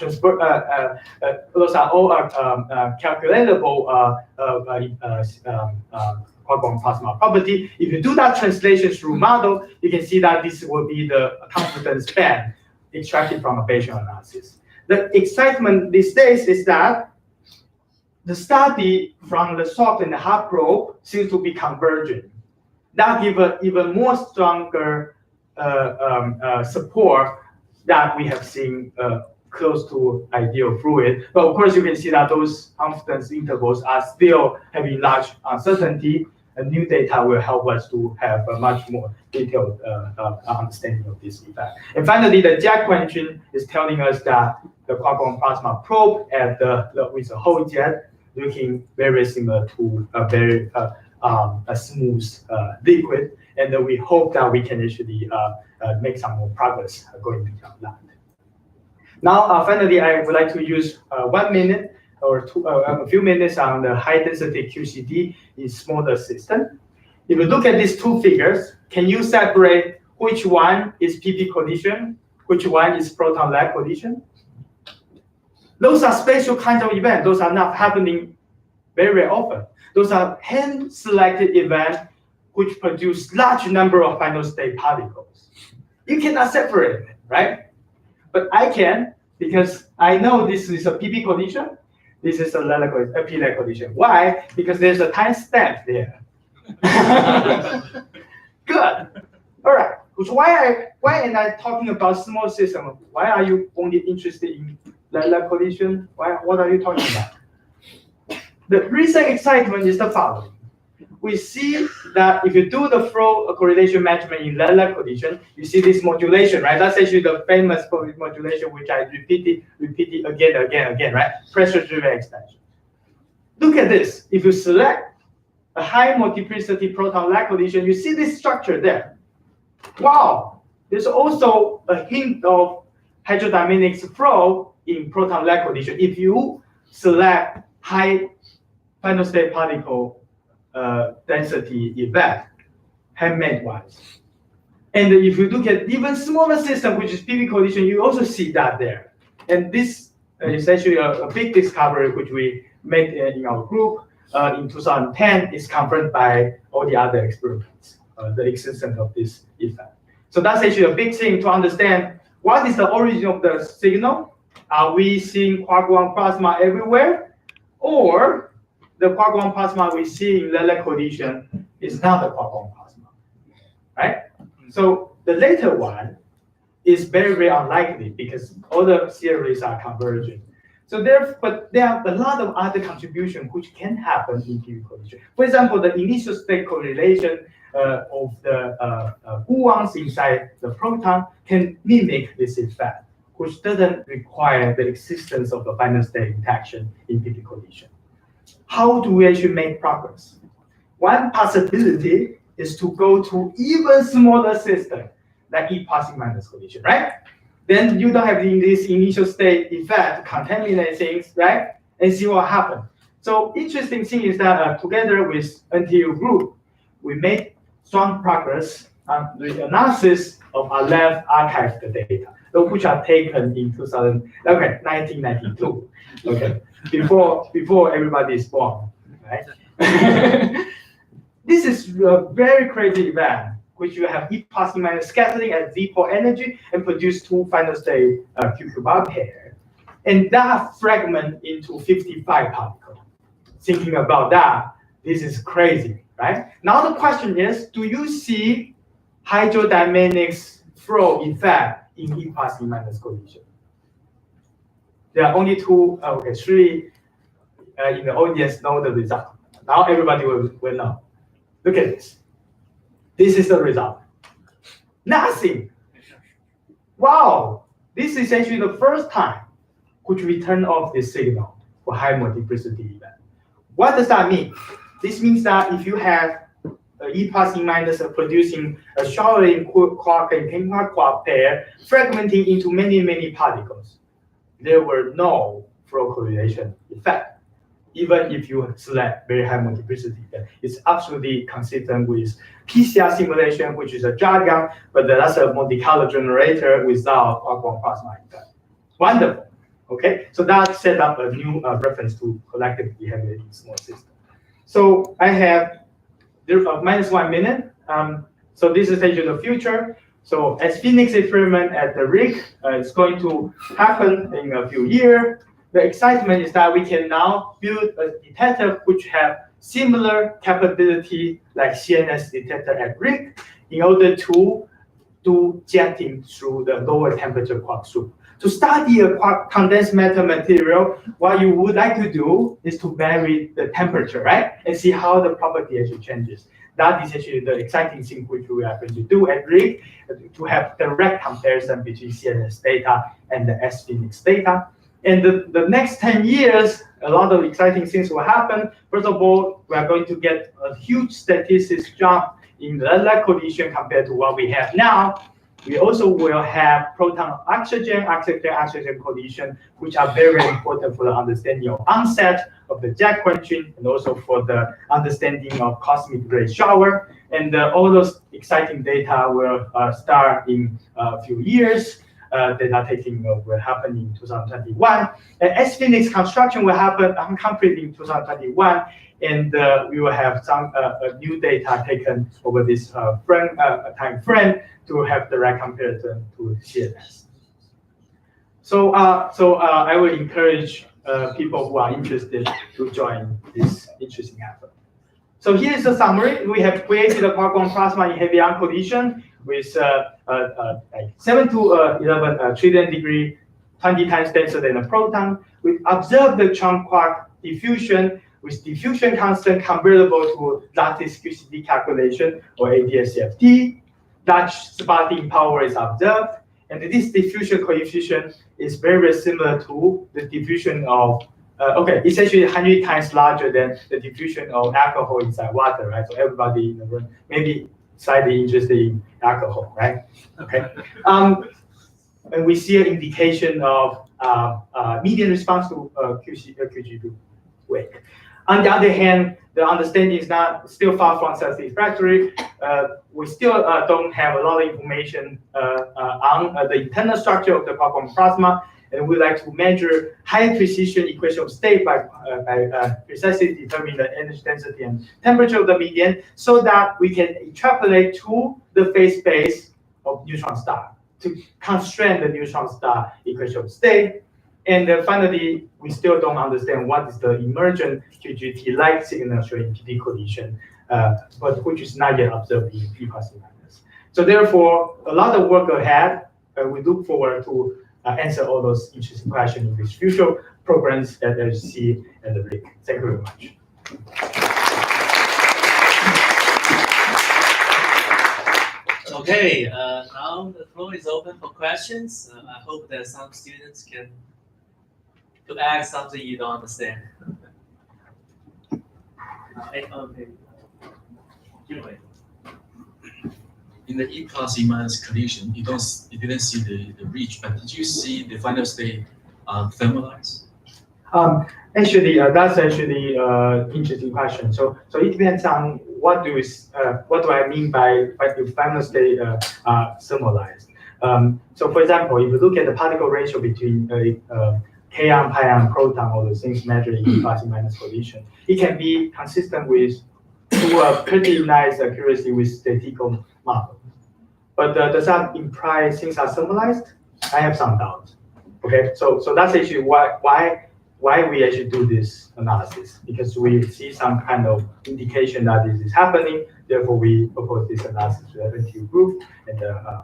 calculatable quark-gluon plasma property. If you do that translation through model, you can see that this will be the confidence band extracted from a Bayesian analysis. The excitement these days is that the study from the soft and the hard probe seems to be convergent. That gives even more stronger support that we have seen close to ideal fluid. But of course, you can see that those confidence intervals are still having large uncertainty, and new data will help us to have a much more detailed understanding of this effect. And finally, the Jack question is telling us that the quark-gluon plasma probe at with a whole jet looking very similar to a very a smooth liquid, and we hope that we can actually make some more progress going beyond that. Now, finally, I would like to use 1 minute or a few minutes on the high density QCD in smaller system. If you look at these two figures, can you separate which one is PP collision, which one is proton lag collision? Those are special kinds of events. Those are not happening very often. Those are hand-selected events which produce large number of final state particles. You cannot separate it, right? But I can, because I know this is a PP collision. This is a P-lag collision. Why? Because there's a timestamp there. Good. All right. So why am I talking about small system? Why are you only interested in lag collision? What are you talking about? The recent excitement is the following. We see that if you do the flow correlation measurement in lag collision, you see this modulation, right? That's actually the famous modulation which I repeated again, right? Pressure-driven expansion. Look at this. If you select a high multiplicity proton lag collision, you see this structure there. Wow, there's also a hint of hydrodynamics flow in proton lag collision if you select high final state particle density event, handmade wise. And if you look at even smaller system, which is PP collision, you also see that there. And this is actually a big discovery which we made in our group in 2010. Is confirmed by all the other experiments, the existence of this effect. So that's actually a big thing to understand. What is the origin of the signal? Are we seeing quark-gluon plasma everywhere? Or the quark-gluon plasma we see in lag collision is not the quark-gluon plasma, right? So the later one is very, very unlikely because all the theories are converging. So but there are a lot of other contributions which can happen in PP collision. For example, the initial state correlation of the gluons inside the proton can mimic this effect, which doesn't require the existence of a final state interaction in PP collision. How do we actually make progress? One possibility is to go to even smaller system, like E passing minus collision, right? Then you don't have this initial state effect to contaminate things, right? And see what happens. So interesting thing is that together with NTU group, we made strong progress on the analysis of our lab archived data, which are taken in 1992. Okay, before everybody is born, right? This is a very crazy event, which you have E passing minus scattering at Z-pole energy and produce two final state QQ bar pair, and that fragment into 55 particles. Thinking about that, this is crazy, right? Now the question is, do you see hydrodynamics flow effect in E passing minus collision? There are only three in the audience know the result. Now everybody will know. Look at this. This is the result. Nothing. Wow. This is actually the first time which we turn off this signal for high multiplicity event. What does that mean? This means that if you have E plus E minus producing a showering quark and quark pair fragmenting into many particles, there were no flow correlation effect. Even if you select very high multiplicity, it's absolutely consistent with PCR simulation, which is a jargon, but that's a Monte Carlo generator without quark plasma effect. Wonderful. Okay, so that set up a new reference to collective behavior in small systems. So I have -1 minute. So this is actually the future. So as Phoenix experiment at the RIG is going to happen in a few years, the excitement is that we can now build a detector which have similar capability like CNS detector at RIG in order to do jetting through the lower temperature quark soup. To study a condensed matter material, what you would like to do is to vary the temperature, right? And see how the property actually changes. That is actually the exciting thing which we are going to do at RIG, to have direct comparison between CNS data and the S-Phoenix data. And the next 10 years, a lot of exciting things will happen. First of all, we are going to get a huge statistics jump in the collision compared to what we have now. We also will have proton-oxygen collision, which are very important for the understanding of onset of the jet quenching and also for the understanding of cosmic ray shower. And all those exciting data will start in a few years. Data taking will happen in 2021. And S-Phoenix construction will happen complete in 2021. And we will have some new data taken over this time frame to have direct comparison to CNS. So I will encourage people who are interested to join this interesting effort. So here's a summary. We have created a quark-gluon plasma in heavy ion collision with like 7 to 11 trillion degree, 20 times denser than a proton. We observed the Chang-quark diffusion with diffusion constant comparable to lattice QCD calculation or ADS-CFT. Dutch spotting power is observed, and this diffusion coefficient is very similar to the diffusion of, it's actually 100 times larger than the diffusion of alcohol inside water, right? So everybody in the room maybe slightly interested in alcohol, right? Okay. And we see an indication of median response to QGB wake. On the other hand, the understanding is still far from satisfactory. We still don't have a lot of information on the internal structure of the quark-gluon plasma, and we like to measure high precision equation of state by precisely determining the energy density and temperature of the median, so that we can extrapolate to the phase space of neutron star to constrain the neutron star equation of state. And finally, we still don't understand what is the emergent QGT-like signal showing PD collision, but which is not yet observed in E plus E minus. So therefore, a lot of work ahead. We look forward to answer all those interesting questions in these future programs at LHC and the RIG. Thank you very much. Okay, now the floor is open for questions. I hope that some students can ask something you don't understand. In the E plus E minus collision, you didn't see the reach, but did you see the final state thermalized? Actually, that's actually interesting question. So it depends on what do I mean by the final state thermalized. So for example, if you look at the particle ratio between K-ion, pi-ion, proton, all those things measured in E plus E minus collision, it can be consistent with to a pretty nice accuracy with statistical model. But does that imply things are thermalized? I have some doubts. Okay, so that's actually why we actually do this analysis, because we see some kind of indication that this is happening. Therefore, we propose this analysis to the NTU group and the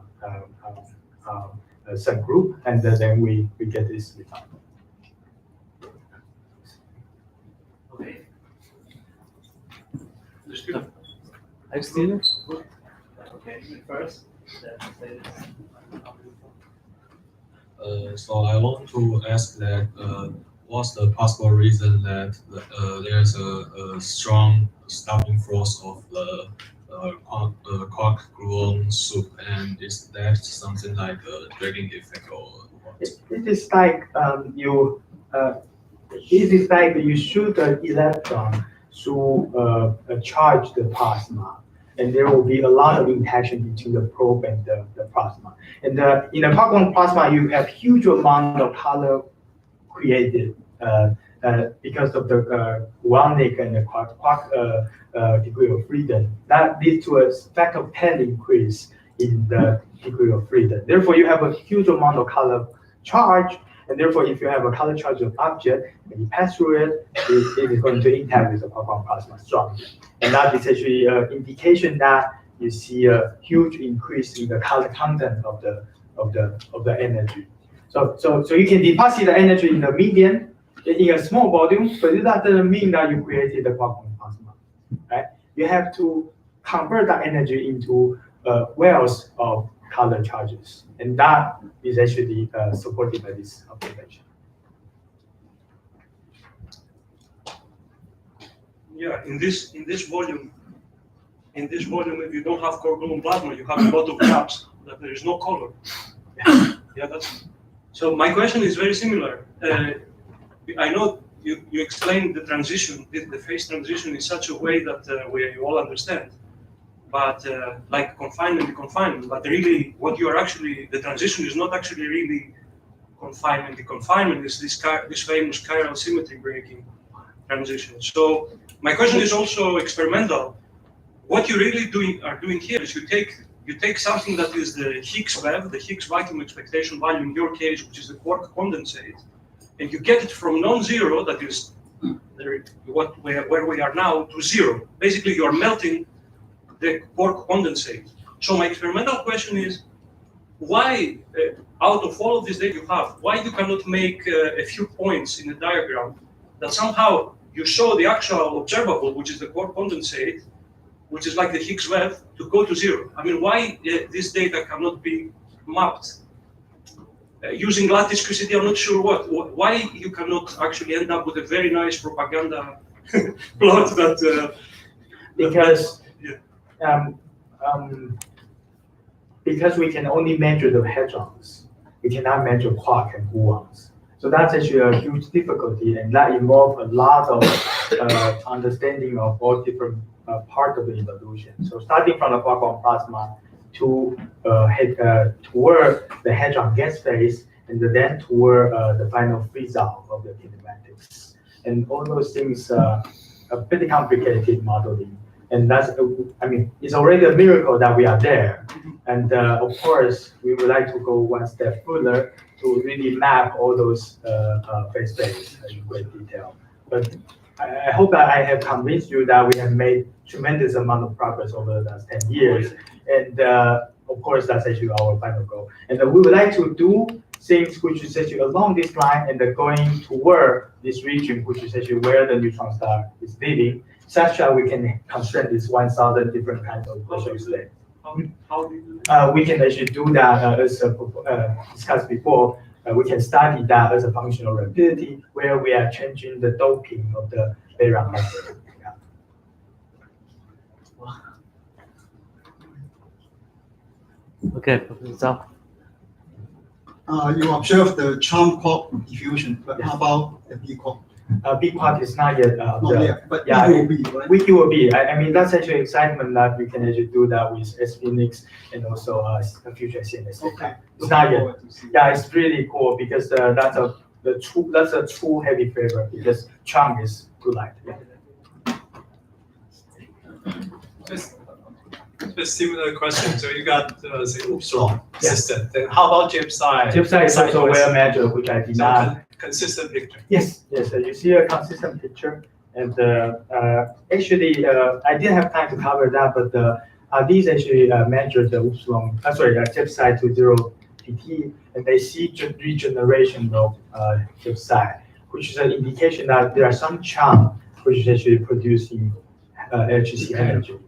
subgroup, and then we get this result. Okay. Next student. Okay, first. So I want to ask that what's the possible reason that there's a strong stopping force of the quark gluon soup, and is that something like a dragging effect or what? It is like it is like you shoot an electron through a charged plasma, and there will be a lot of interaction between the probe and the plasma. And in a quark plasma, you have huge amount of color created because of the gluonic and the quark degree of freedom. That leads to a factor of 10 increase in the degree of freedom. Therefore, you have a huge amount of color charge, and therefore, if you have a color charge of object and you pass through it, it is going to interact with the quark plasma strongly. And that is actually an indication that you see a huge increase in the color content of the energy. So you can deposit the energy in the medium in a small volume, but that doesn't mean that you created the quark plasma, right? You have to convert that energy into wells of color charges, and that is actually supported by this observation. Yeah, in this volume, if you don't have quark gluon plasma, you have a lot of gaps that there is no color. Yeah, that's. So my question is very similar. I know you explained the transition, the phase transition in such a way that we all understand. But like confinement, but really what you are actually, the transition is not actually really confinement. The confinement is this famous chiral symmetry breaking transition. So my question is also experimental. What you really are doing here is you take something that is the Higgs wave, the Higgs vacuum expectation value in your case, which is the quark condensate, and you get it from non-zero, that is where we are now, to zero. Basically, you are melting the quark condensate. So my experimental question is, why, out of all of this data you have, why you cannot make a few points in the diagram that somehow you show the actual observable, which is the quark condensate, which is like the Higgs wave, to go to zero? I mean, why this data cannot be mapped? Using lattice QCD, I'm not sure why you cannot actually end up with a very nice propaganda plot that... Because we can only measure the hadrons. We cannot measure quark and gluons. So that's actually a huge difficulty, and that involves a lot of understanding of all different parts of the evolution. So starting from the quark plasma to toward the hadron gas phase, and then toward the final freeze-out of the kinematics. And all those things are pretty complicated modeling. And that's, I mean, it's already a miracle that we are there. And of course, we would like to go one step further to really map all those phase space in great detail. But I hope that I have convinced you that we have made tremendous amount of progress over the last 10 years. And of course, that's actually our final goal. And we would like to do things which is actually along this line and going toward this region, which is actually where the neutron star is living, such that we can construct this 1,000 different kinds of special states. How do you do that? We can actually do that as discussed before. We can study that as a function of rapidity, where we are changing the doping of the baryons membrane. Okay, Professor Zhao. You observe the charm quark diffusion, but how about the B quark? B quark is not yet. Not yet, but yeah, it will be, right? It will be. I mean, that's actually excitement that you can actually do that with SPNIX and also future CNS. Okay. It's not yet. Yeah, it's really cool because that's a true heavy favor because charm is too light. Yeah. Just a similar question. So you got say Upsilon system. Then how about GEPSI? GEPSI is also well measured, which I did not. Consistent picture. Yes. You see a consistent picture, and actually I didn't have time to cover that, but these actually measured the Upsilon. GEPSI to 0 pt, and they see regeneration of GEPSI, which is an indication that there are some charm which is actually producing electricity energy.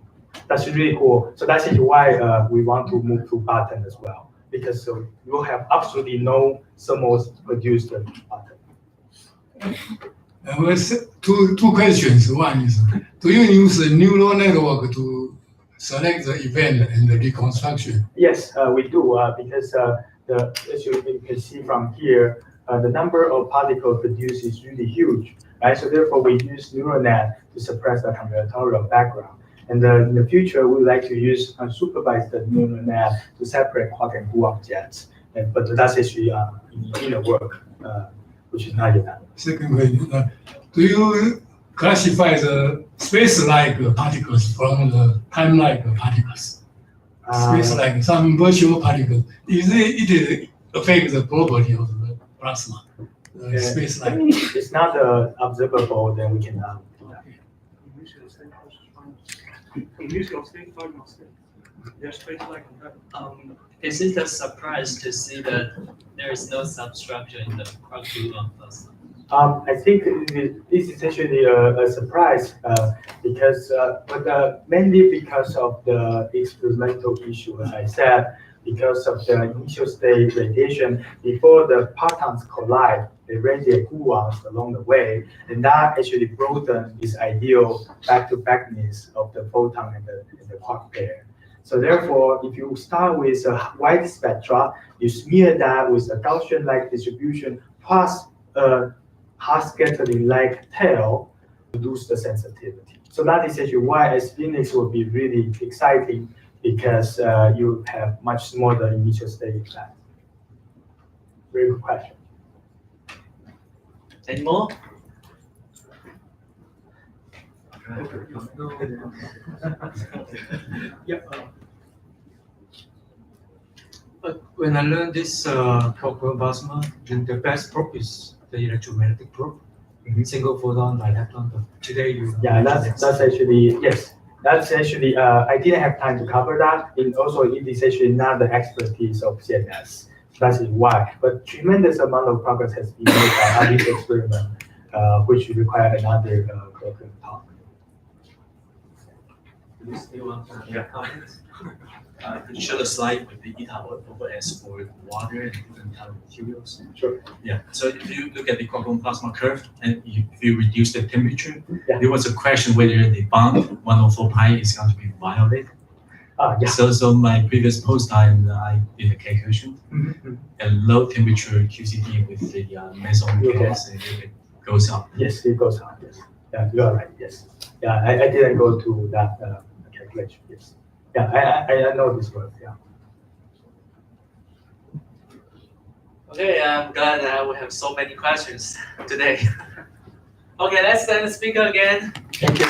That's really cool. So that's actually why we want to move to bottom as well, because you will have absolutely no thermals produced bottom. Two questions. One is, do you use a neural network to select the event and the reconstruction? Yes, we do, because as you can see from here, the number of particles produced is really huge, right? So therefore, we use neural net to suppress the combinatorial background. And in the future, we would like to use unsupervised neural net to separate quark and gluon jets. But that's actually in the work, which is not yet done. Second question, do you classify the space-like particles from the time-like particles? Space-like, some virtual particles. It affect the property of the plasma? Space-like. It's not observable, then we can. Initial state, final state. They're space-like. Is it a surprise to see that there is no substructure in the quark-gluon plasma? I think this is actually a surprise because, but mainly because of the experimental issue, as I said, because of the initial state radiation before the partons collide, they radiate gluons along the way, and that actually broadened this ideal back-to-backness of the photon and the quark pair. So therefore, if you start with a wide spectra, you smear that with a Gaussian-like distribution plus a hot scattering-like tail to reduce the sensitivity. So that is actually why S-Phoenix will be really exciting because you have much smaller initial state effect. Very good question. Any more? Yeah. But when I learned this quark-gluon plasma, then the best probe is the electromagnetic probe. Single photon, dilepton. But today you that's actually yes. That's actually I didn't have time to cover that. And also it is actually not the expertise of CNS. That is why. But tremendous amount of progress has been made by this experiment, which require another talk. Can you show the slide with the eta over S for water and different type of materials? Sure. Yeah. So if you look at the quark-gluon plasma curve and if you reduce the temperature, Yeah. there was a question whether the bond 104 pi is going to be violated. Yeah. So my previous post time I did a calculation. At low temperature QCD with the meson gas and it goes up. Yes, it goes up. Yes. Yeah, you are right. Yes. Yeah, I didn't go to that calculation. Yes. Yeah, I know this work. Yeah. Okay, I'm glad that we have so many questions today. Okay, let's thank the speaker again. Thank you.